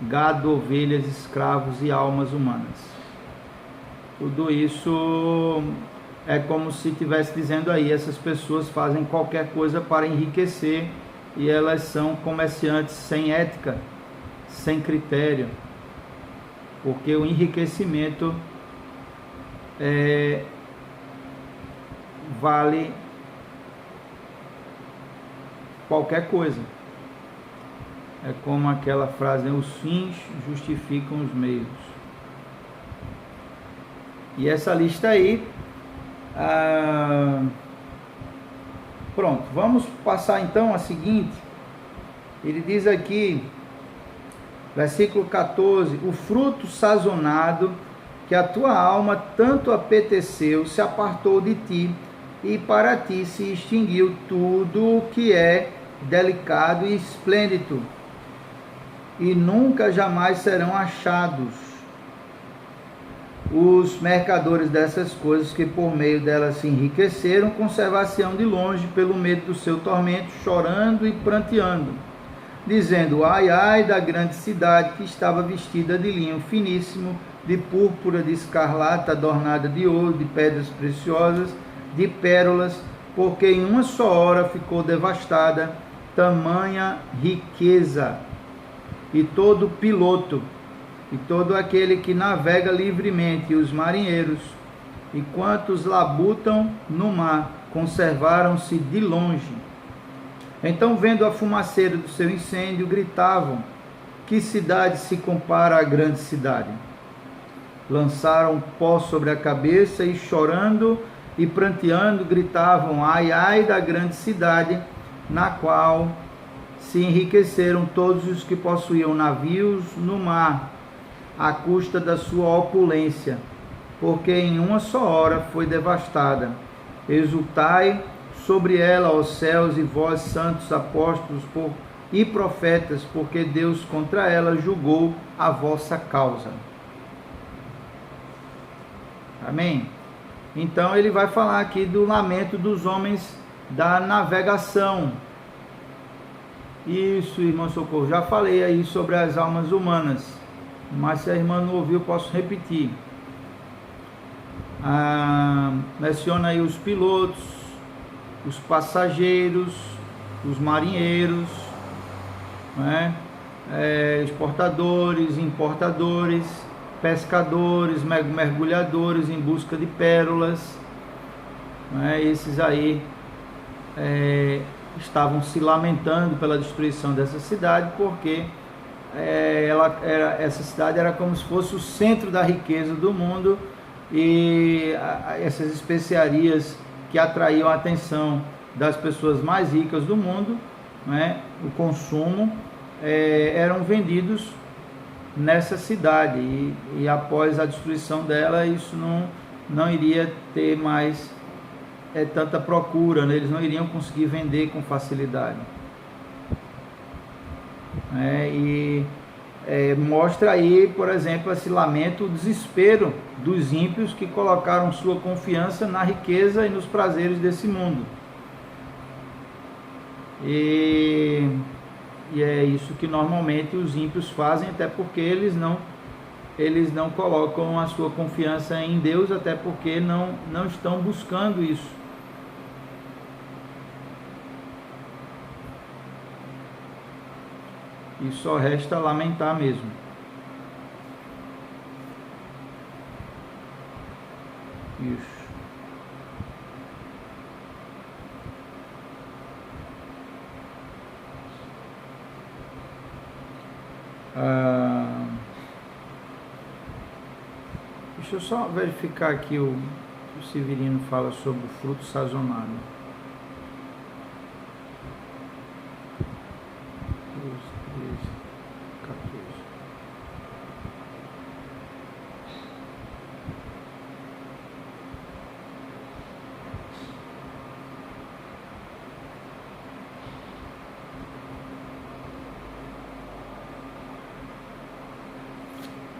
gado, ovelhas, escravos e almas humanas. Tudo isso é como se estivesse dizendo aí: essas pessoas fazem qualquer coisa para enriquecer, e elas são comerciantes sem ética, sem critério, porque o enriquecimento vale qualquer coisa. É como aquela frase, né? Os fins justificam os meios. E essa lista aí, pronto, vamos passar então a seguinte. Ele diz aqui, versículo 14: o fruto sazonado que a tua alma tanto apeteceu se apartou de ti, e para ti se extinguiu tudo o que é delicado e esplêndido. e nunca jamais serão achados. Os mercadores dessas coisas, que por meio delas se enriqueceram, conservar-se-ão de longe pelo medo do seu tormento, chorando e pranteando, dizendo: ai, ai da grande cidade, que estava vestida de linho finíssimo, de púrpura, de escarlata, adornada de ouro, de pedras preciosas, de pérolas, porque em uma só hora ficou devastada, tamanha riqueza. E todo piloto, e todo aquele que navega livremente, e os marinheiros, e quantos labutam no mar, conservaram-se de longe. Então, vendo a fumaceira do seu incêndio, gritavam: que cidade se compara à grande cidade? Lançaram pó sobre a cabeça e, chorando e pranteando, gritavam: ai, ai da grande cidade, na qual se enriqueceram todos os que possuíam navios no mar, à custa da sua opulência, porque em uma só hora foi devastada. Exultai sobre ela, ó céus, e vós, santos apóstolos e profetas, porque Deus contra ela julgou a vossa causa. Amém? Então ele vai falar aqui do lamento dos homens da navegação. Isso, irmão Socorro, já falei aí sobre as almas humanas, mas se a irmã não ouviu, eu posso repetir. Menciona aí os pilotos, os passageiros, os marinheiros, né? Exportadores, importadores, pescadores, mergulhadores em busca de pérolas, né? Esses aí estavam se lamentando pela destruição dessa cidade, porque essa cidade era como se fosse o centro da riqueza do mundo, e essas especiarias que atraíam a atenção das pessoas mais ricas do mundo, né, o consumo, eram vendidos nessa cidade, e após a destruição dela, isso não iria ter mais tanta procura, né? Eles não iriam conseguir vender com facilidade. Mostra aí, por exemplo, esse lamento, o desespero dos ímpios que colocaram sua confiança na riqueza e nos prazeres desse mundo. E é isso que normalmente os ímpios fazem, até porque eles não colocam a sua confiança em Deus, até porque não estão buscando isso. E só resta lamentar mesmo. Isso. Deixa eu só verificar aqui o Severino fala sobre o fruto sazonado.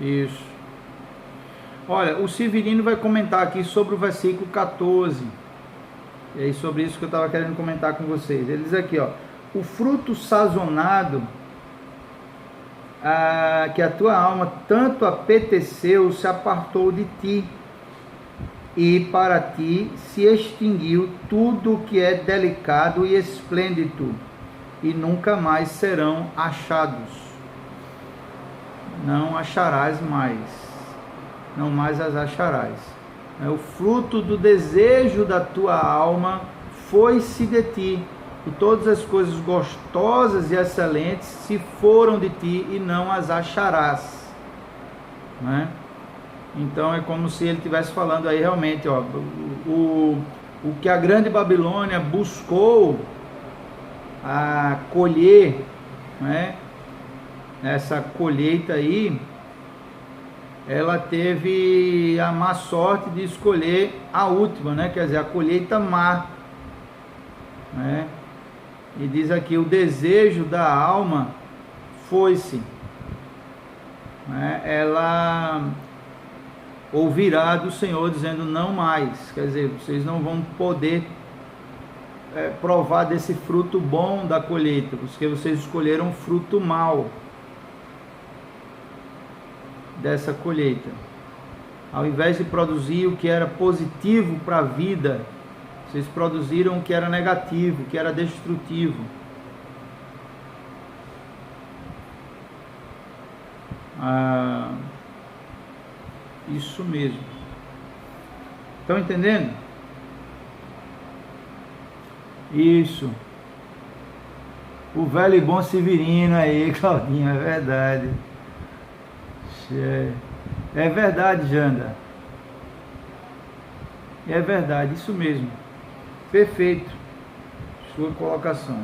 Isso. Olha, o Severino vai comentar aqui sobre o versículo 14. E aí sobre isso que eu estava querendo comentar com vocês. Ele diz aqui, ó: o fruto sazonado que a tua alma tanto apeteceu se apartou de ti, e para ti se extinguiu tudo o que é delicado e esplêndido, e nunca mais serão achados. Não acharás mais, não mais as acharás. O fruto do desejo da tua alma foi-se de ti, e todas as coisas gostosas e excelentes se foram de ti, e não as acharás, né? Então é como se ele estivesse falando aí realmente, ó, o que a grande Babilônia buscou colher, né? Essa colheita aí, ela teve a má sorte de escolher a última, né? Quer dizer, a colheita má, né? E diz aqui: o desejo da alma foi-se. né, ela ouvirá do Senhor dizendo não mais, quer dizer, vocês não vão poder provar desse fruto bom da colheita, porque vocês escolheram fruto mau dessa colheita. Ao invés de produzir o que era positivo para a vida, vocês produziram o que era negativo, o que era destrutivo. Isso mesmo. Estão entendendo? Isso. O velho e bom Severino aí, Claudinho, é verdade. É verdade, Janda. É verdade, isso mesmo. Perfeito. Sua colocação.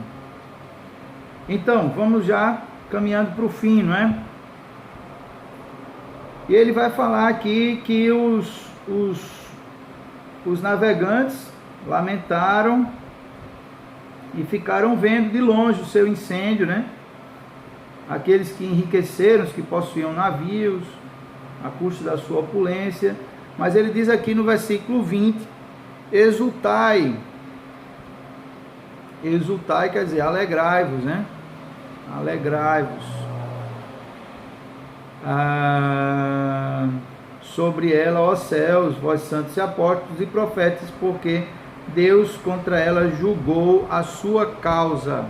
Então, vamos já caminhando para o fim, não é? E ele vai falar aqui que os navegantes lamentaram e ficaram vendo de longe o seu incêndio, né? Aqueles que enriqueceram, os que possuíam navios, a custo da sua opulência. Mas ele diz aqui no versículo 20, exultai. Exultai quer dizer, alegrai-vos, né? Alegrai-vos. Sobre ela, ó céus, vós santos e apóstolos e profetas, porque Deus contra ela julgou a sua causa.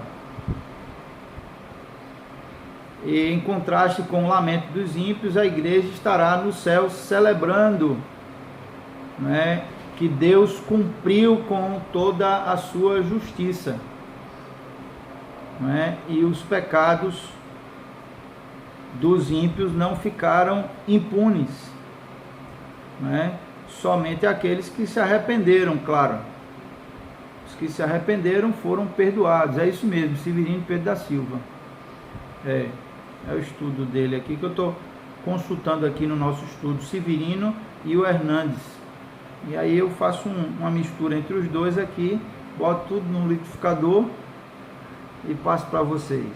E em contraste com o lamento dos ímpios, a igreja estará no céu celebrando, né, que Deus cumpriu com toda a sua justiça, né, e os pecados dos ímpios não ficaram impunes, né, somente aqueles que se arrependeram, claro. Os que se arrependeram foram perdoados. É isso mesmo, Severino Pedro da Silva. É o estudo dele aqui, que eu estou consultando aqui no nosso estudo, Severino e o Hernandes. E aí eu faço uma mistura entre os dois aqui, boto tudo no liquidificador e passo para vocês.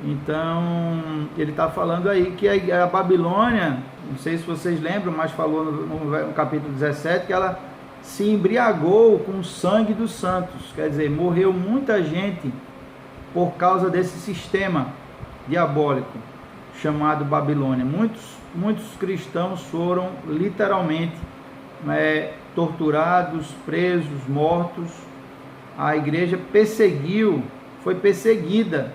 Então, ele está falando aí que a Babilônia, não sei se vocês lembram, mas falou no capítulo 17, que ela se embriagou com o sangue dos santos. Quer dizer, morreu muita gente por causa desse sistema diabólico chamado Babilônia. Muitos cristãos foram literalmente torturados, presos, mortos. A igreja foi perseguida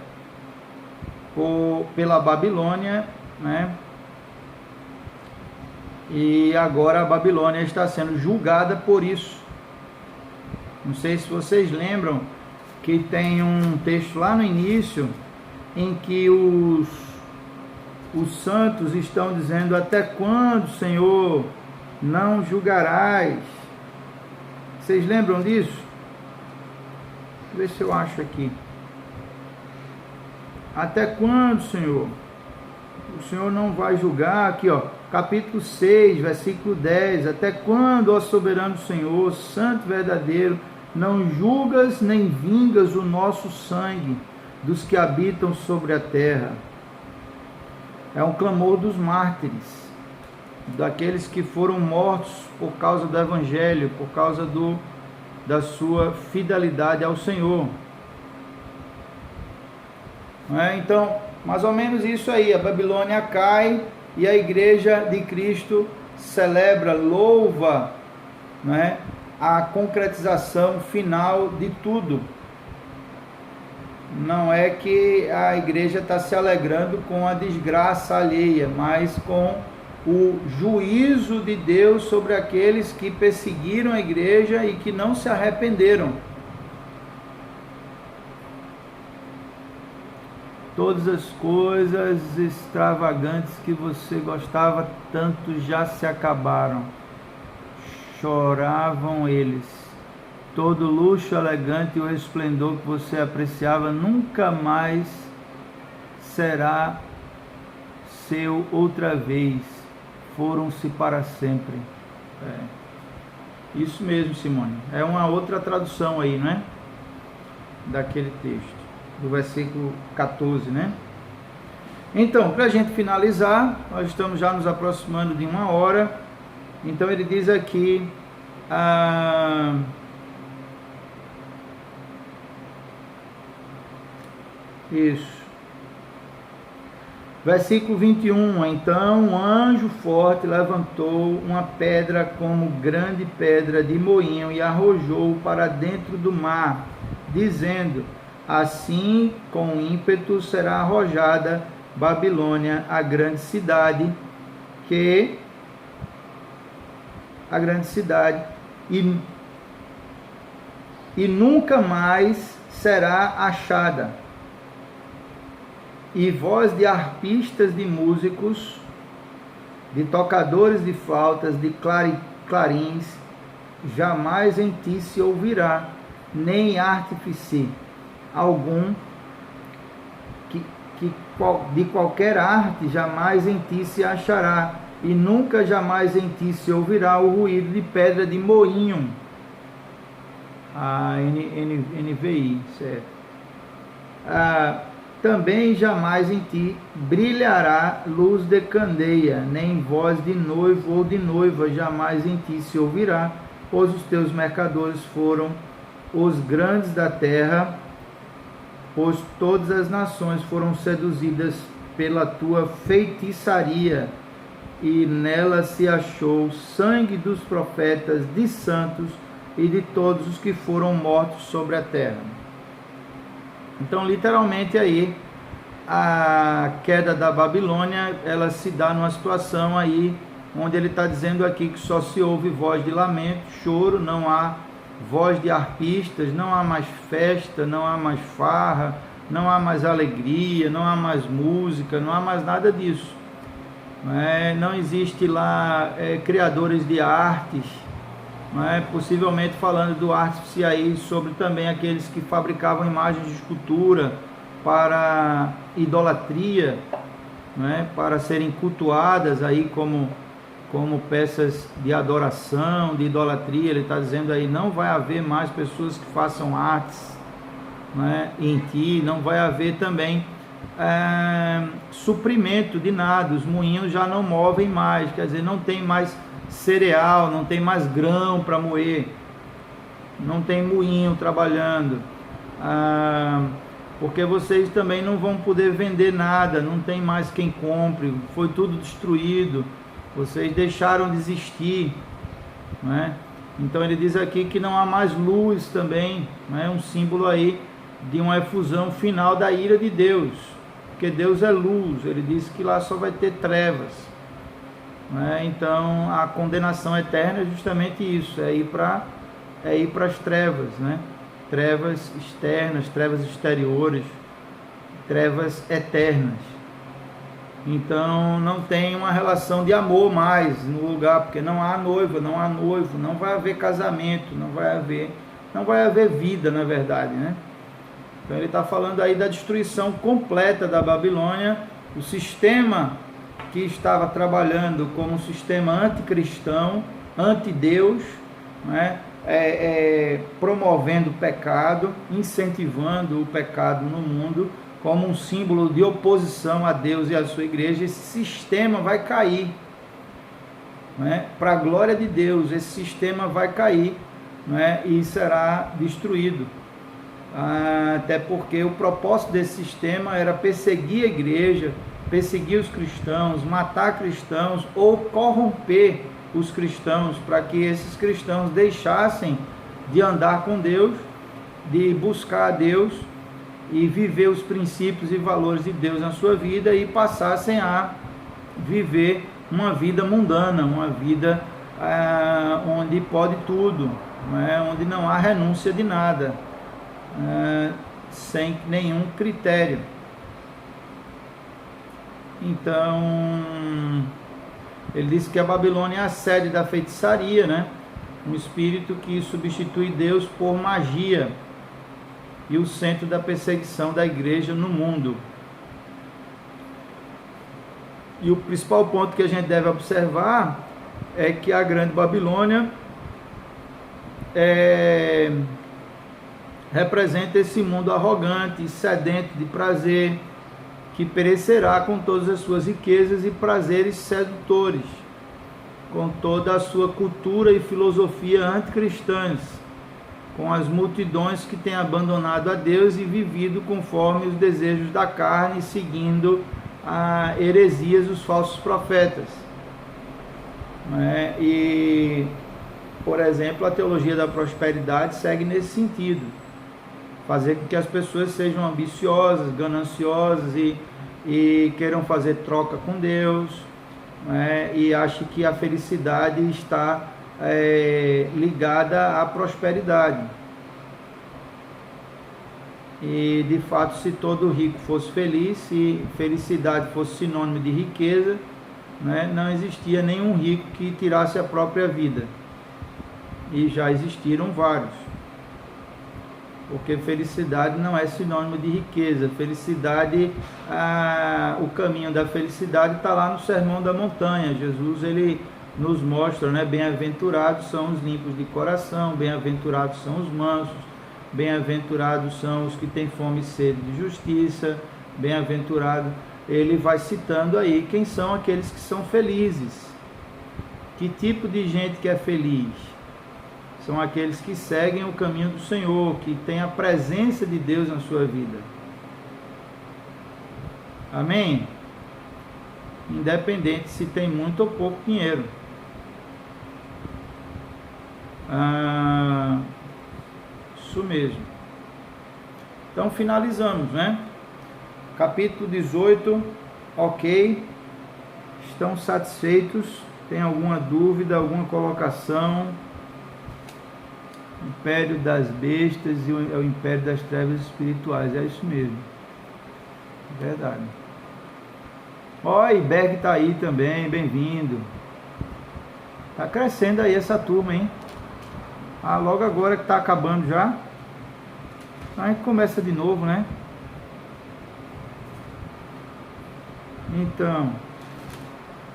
pela Babilônia, né? E agora a Babilônia está sendo julgada por isso. Não sei se vocês lembram que tem um texto lá no início em que os santos estão dizendo: até quando, Senhor, não julgarás? Vocês lembram disso? Deixa eu ver se eu acho aqui. Até quando, Senhor? O Senhor não vai julgar? Aqui, ó, capítulo 6, versículo 10. Até quando, ó soberano Senhor, santo e verdadeiro, não julgas nem vingas o nosso sangue dos que habitam sobre a terra? É um clamor dos mártires, daqueles que foram mortos por causa do Evangelho, por causa da sua fidelidade ao Senhor. Então, mais ou menos isso aí, a Babilônia cai e a igreja de Cristo celebra, louva, né, a concretização final de tudo. Não é que a igreja está se alegrando com a desgraça alheia, mas com o juízo de Deus sobre aqueles que perseguiram a igreja e que não se arrependeram. Todas as coisas extravagantes que você gostava tanto já se acabaram. Choravam eles. Todo luxo elegante e o esplendor que você apreciava nunca mais será seu outra vez. Foram-se para sempre. Isso mesmo, Simone. É uma outra tradução aí, não é? Daquele texto, do versículo 14, né? Então, para a gente finalizar, nós estamos já nos aproximando de 1 hora. Então ele diz aqui, isso, versículo 21, então um anjo forte levantou uma pedra como grande pedra de moinho e arrojou para dentro do mar, dizendo, assim com ímpeto será arrojada Babilônia, a grande cidade, e nunca mais será achada. E voz de arpistas, de músicos, de tocadores de flautas, de clarins, jamais em ti se ouvirá, nem artífice algum de qualquer arte jamais em ti se achará, e nunca jamais em ti se ouvirá o ruído de pedra de moinho. A NVI, certo. Também jamais em ti brilhará luz de candeia, nem voz de noivo ou de noiva jamais em ti se ouvirá, pois os teus mercadores foram os grandes da terra, pois todas as nações foram seduzidas pela tua feitiçaria, e nela se achou sangue dos profetas, de santos e de todos os que foram mortos sobre a terra. Então, literalmente aí, a queda da Babilônia, ela se dá numa situação aí, onde ele está dizendo aqui que só se ouve voz de lamento, choro, não há voz de arpistas, não há mais festa, não há mais farra, não há mais alegria, não há mais música, não há mais nada disso. Não existe lá criadores de artes, possivelmente falando do artífice aí, sobre também aqueles que fabricavam imagens de escultura para idolatria, para serem cultuadas aí como peças de adoração, de idolatria. Ele está dizendo aí, não vai haver mais pessoas que façam artes em ti, não vai haver também suprimento de nada, os moinhos já não movem mais, quer dizer, não tem mais cereal, não tem mais grão para moer, não tem moinho trabalhando, porque vocês também não vão poder vender nada, não tem mais quem compre, foi tudo destruído, vocês deixaram de existir, Então ele diz aqui que não há mais luz também, um símbolo aí de uma efusão final da ira de Deus, porque Deus é luz. Ele diz que lá só vai ter trevas, Então a condenação eterna é justamente isso, é ir para as trevas, Trevas externas, trevas exteriores, trevas eternas. Então não tem uma relação de amor mais no lugar, porque não há noiva, não há noivo, não vai haver casamento, não vai haver vida, na verdade, Então ele está falando aí da destruição completa da Babilônia, o sistema que estava trabalhando como um sistema anticristão, anti-Deus, promovendo o pecado, incentivando o pecado no mundo, como um símbolo de oposição a Deus e à sua igreja. Esse sistema vai cair, para a glória de Deus, esse sistema vai cair, e será destruído. Até porque o propósito desse sistema era perseguir a igreja, perseguir os cristãos, matar cristãos ou corromper os cristãos, para que esses cristãos deixassem de andar com Deus, de buscar a Deus e viver os princípios e valores de Deus na sua vida, e passassem a viver uma vida mundana, uma vida onde pode tudo, onde não há renúncia de nada, sem nenhum critério. Então ele disse que a Babilônia é a sede da feitiçaria, um espírito que substitui Deus por magia, e o centro da perseguição da igreja no mundo. E o principal ponto que a gente deve observar é que a grande Babilônia representa esse mundo arrogante, sedento de prazer, que perecerá com todas as suas riquezas e prazeres sedutores, com toda a sua cultura e filosofia anticristãs, com as multidões que têm abandonado a Deus e vivido conforme os desejos da carne, seguindo a heresias dos falsos profetas. E, por exemplo, a teologia da prosperidade segue nesse sentido: fazer com que as pessoas sejam ambiciosas, gananciosas e queiram fazer troca com Deus, e achem que a felicidade está ligada à prosperidade. E de fato, se todo rico fosse feliz, se felicidade fosse sinônimo de riqueza, não existia nenhum rico que tirasse a própria vida, e já existiram vários. Porque felicidade não é sinônimo de riqueza. Felicidade, o caminho da felicidade está lá no Sermão da Montanha. Jesus, ele nos mostra, bem-aventurados são os limpos de coração, bem-aventurados são os mansos, bem-aventurados são os que têm fome e sede de justiça, bem-aventurado. Ele vai citando aí quem são aqueles que são felizes. Que tipo de gente que é feliz? São aqueles que seguem o caminho do Senhor, que têm a presença de Deus na sua vida. Amém? Independente se tem muito ou pouco dinheiro. Isso mesmo. Então finalizamos, Capítulo 18, ok. Estão satisfeitos? Tem alguma dúvida, alguma colocação? Império das bestas e o império das trevas espirituais. É isso mesmo. Verdade. Ó, Iberg está aí também, bem-vindo. Está crescendo aí essa turma, hein? Logo agora que está acabando já. A gente começa de novo, Então,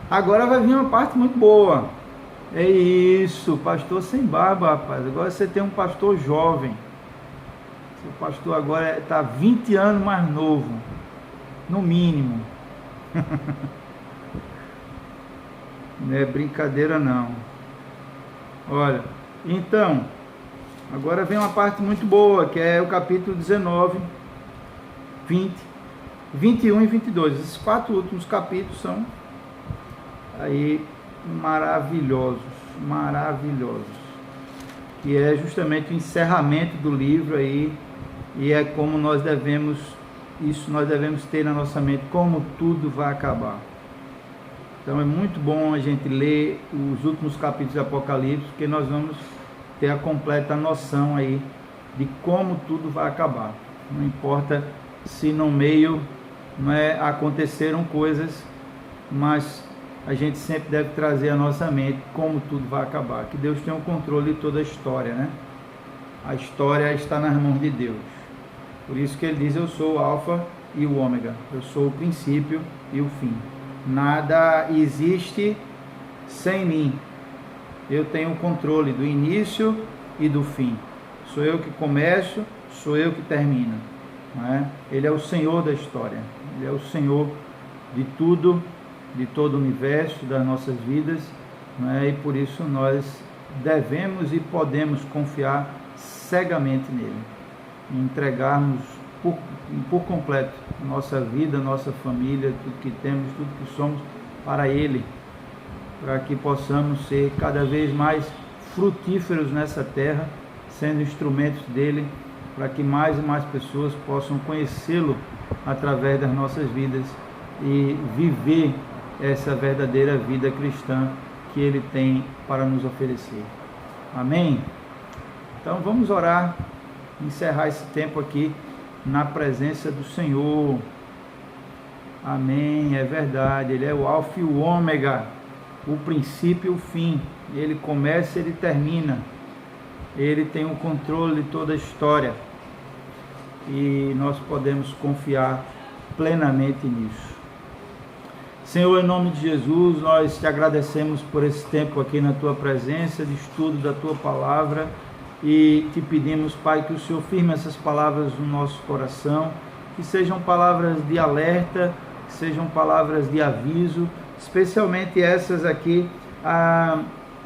agora vai vir uma parte muito boa. É isso, pastor sem barba, rapaz. Agora você tem um pastor jovem. Seu pastor agora está 20 anos mais novo, no mínimo. Não é brincadeira não. Olha, então, agora vem uma parte muito boa, que é o capítulo 19, 20, 21 e 22. Esses 4 últimos capítulos são aí maravilhosos, que é justamente o encerramento do livro aí, e é como nós devemos ter na nossa mente, como tudo vai acabar. Então é muito bom a gente ler os últimos capítulos do Apocalipse, porque nós vamos ter a completa noção aí de como tudo vai acabar. Não importa se no meio aconteceram coisas, mas a gente sempre deve trazer à nossa mente como tudo vai acabar, que Deus tem o controle de toda a história, A história está nas mãos de Deus. Por isso que ele diz: eu sou o alfa e o ômega, eu sou o princípio e o fim. Nada existe sem mim. Eu tenho o controle do início e do fim. Sou eu que começo, sou eu que termino. Ele é o Senhor da história. Ele é o Senhor de tudo, de todo o universo, das nossas vidas, e por isso nós devemos e podemos confiar cegamente nele, e entregarmos por completo a nossa vida, a nossa família, tudo que temos, tudo que somos para ele, para que possamos ser cada vez mais frutíferos nessa terra, sendo instrumentos dele, para que mais e mais pessoas possam conhecê-lo através das nossas vidas e viver essa verdadeira vida cristã que ele tem para nos oferecer. Amém? Então vamos orar, encerrar esse tempo aqui na presença do Senhor. Amém, é verdade, ele é o alfa e o ômega, o princípio e o fim. Ele começa e ele termina. Ele tem o controle de toda a história e nós podemos confiar plenamente nisso. Senhor, em nome de Jesus, nós te agradecemos por esse tempo aqui na tua presença, de estudo da tua palavra, e te pedimos, Pai, que o Senhor firme essas palavras no nosso coração, que sejam palavras de alerta, que sejam palavras de aviso, especialmente essas aqui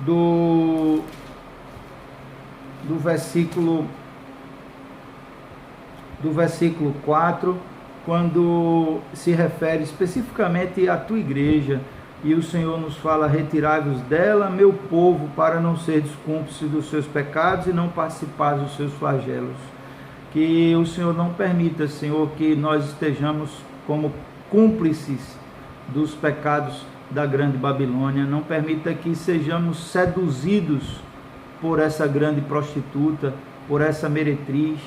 do versículo 4, quando se refere especificamente à tua igreja, e o Senhor nos fala: retirai-vos dela, meu povo, para não seres cúmplices dos seus pecados e não participar dos seus flagelos. Que o Senhor não permita, Senhor, que nós estejamos como cúmplices dos pecados da grande Babilônia. Não permita que sejamos seduzidos por essa grande prostituta, por essa meretriz,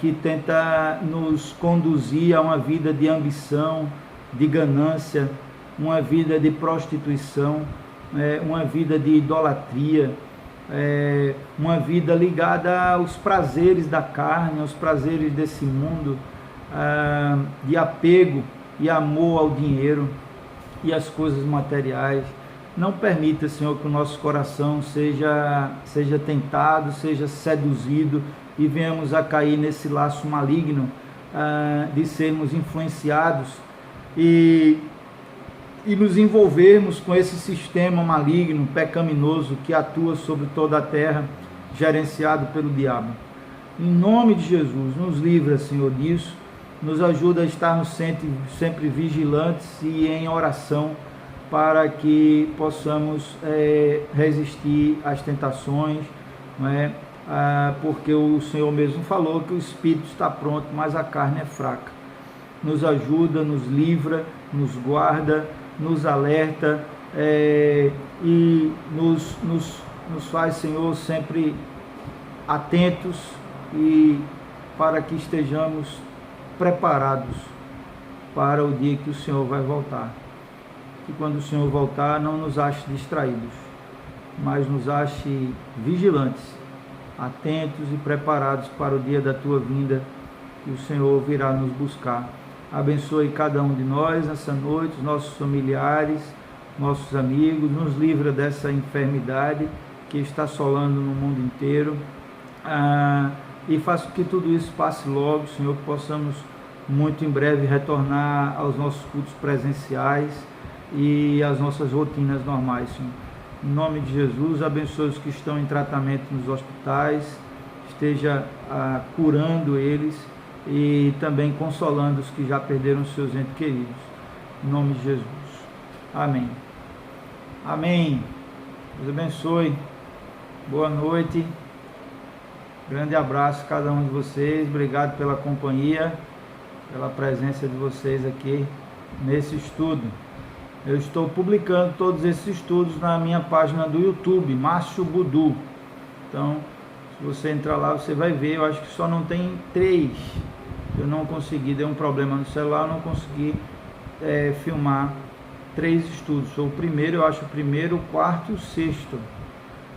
que tenta nos conduzir a uma vida de ambição, de ganância, uma vida de prostituição, uma vida de idolatria, uma vida ligada aos prazeres da carne, aos prazeres desse mundo, de apego e amor ao dinheiro e às coisas materiais. Não permita, Senhor, que o nosso coração seja tentado, seja seduzido e venhamos a cair nesse laço maligno de sermos influenciados e nos envolvermos com esse sistema maligno, pecaminoso, que atua sobre toda a terra, gerenciado pelo diabo. Em nome de Jesus, nos livra, Senhor, disso, nos ajuda a estarmos sempre vigilantes e em oração, para que possamos resistir às tentações, não é? Porque o Senhor mesmo falou que o espírito está pronto, mas a carne é fraca. Nos ajuda, nos livra, nos guarda, nos alerta e nos faz, Senhor, sempre atentos, e para que estejamos preparados para o dia que o Senhor vai voltar. Que quando o Senhor voltar, não nos ache distraídos, mas nos ache vigilantes, atentos e preparados para o dia da tua vinda, que o Senhor virá nos buscar. Abençoe cada um de nós nessa noite, os nossos familiares, nossos amigos, nos livra dessa enfermidade que está assolando no mundo inteiro, e faça que tudo isso passe logo, Senhor, que possamos muito em breve retornar aos nossos cultos presenciais e às nossas rotinas normais, Senhor. Em nome de Jesus, abençoe os que estão em tratamento nos hospitais, esteja curando eles e também consolando os que já perderam seus entes queridos. Em nome de Jesus. Amém. Amém. Deus abençoe. Boa noite. Grande abraço a cada um de vocês. Obrigado pela companhia, pela presença de vocês aqui nesse estudo. Eu estou publicando todos esses estudos na minha página do YouTube, Márcio Budu. Então, se você entrar lá, você vai ver. Eu acho que só não tem 3. Eu não consegui, deu um problema no celular, eu não consegui filmar 3 estudos. Foi o primeiro, eu acho o primeiro, o quarto e o sexto,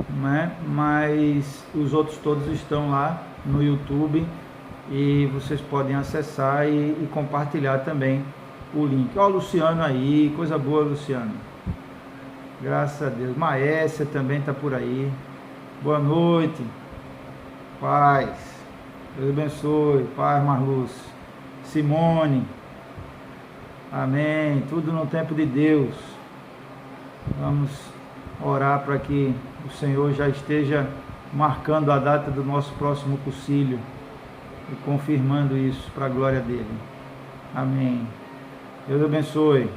né? Mas os outros todos estão lá no YouTube e vocês podem acessar e compartilhar também o link. Ó, o Luciano aí, coisa boa, Luciano. Graças a Deus. Maécia também está por aí. Boa noite. Paz. Deus abençoe. Paz, Marluz. Simone. Amém. Tudo no tempo de Deus. Vamos orar para que o Senhor já esteja marcando a data do nosso próximo concílio e confirmando isso para a glória dele. Amém. Deus abençoe.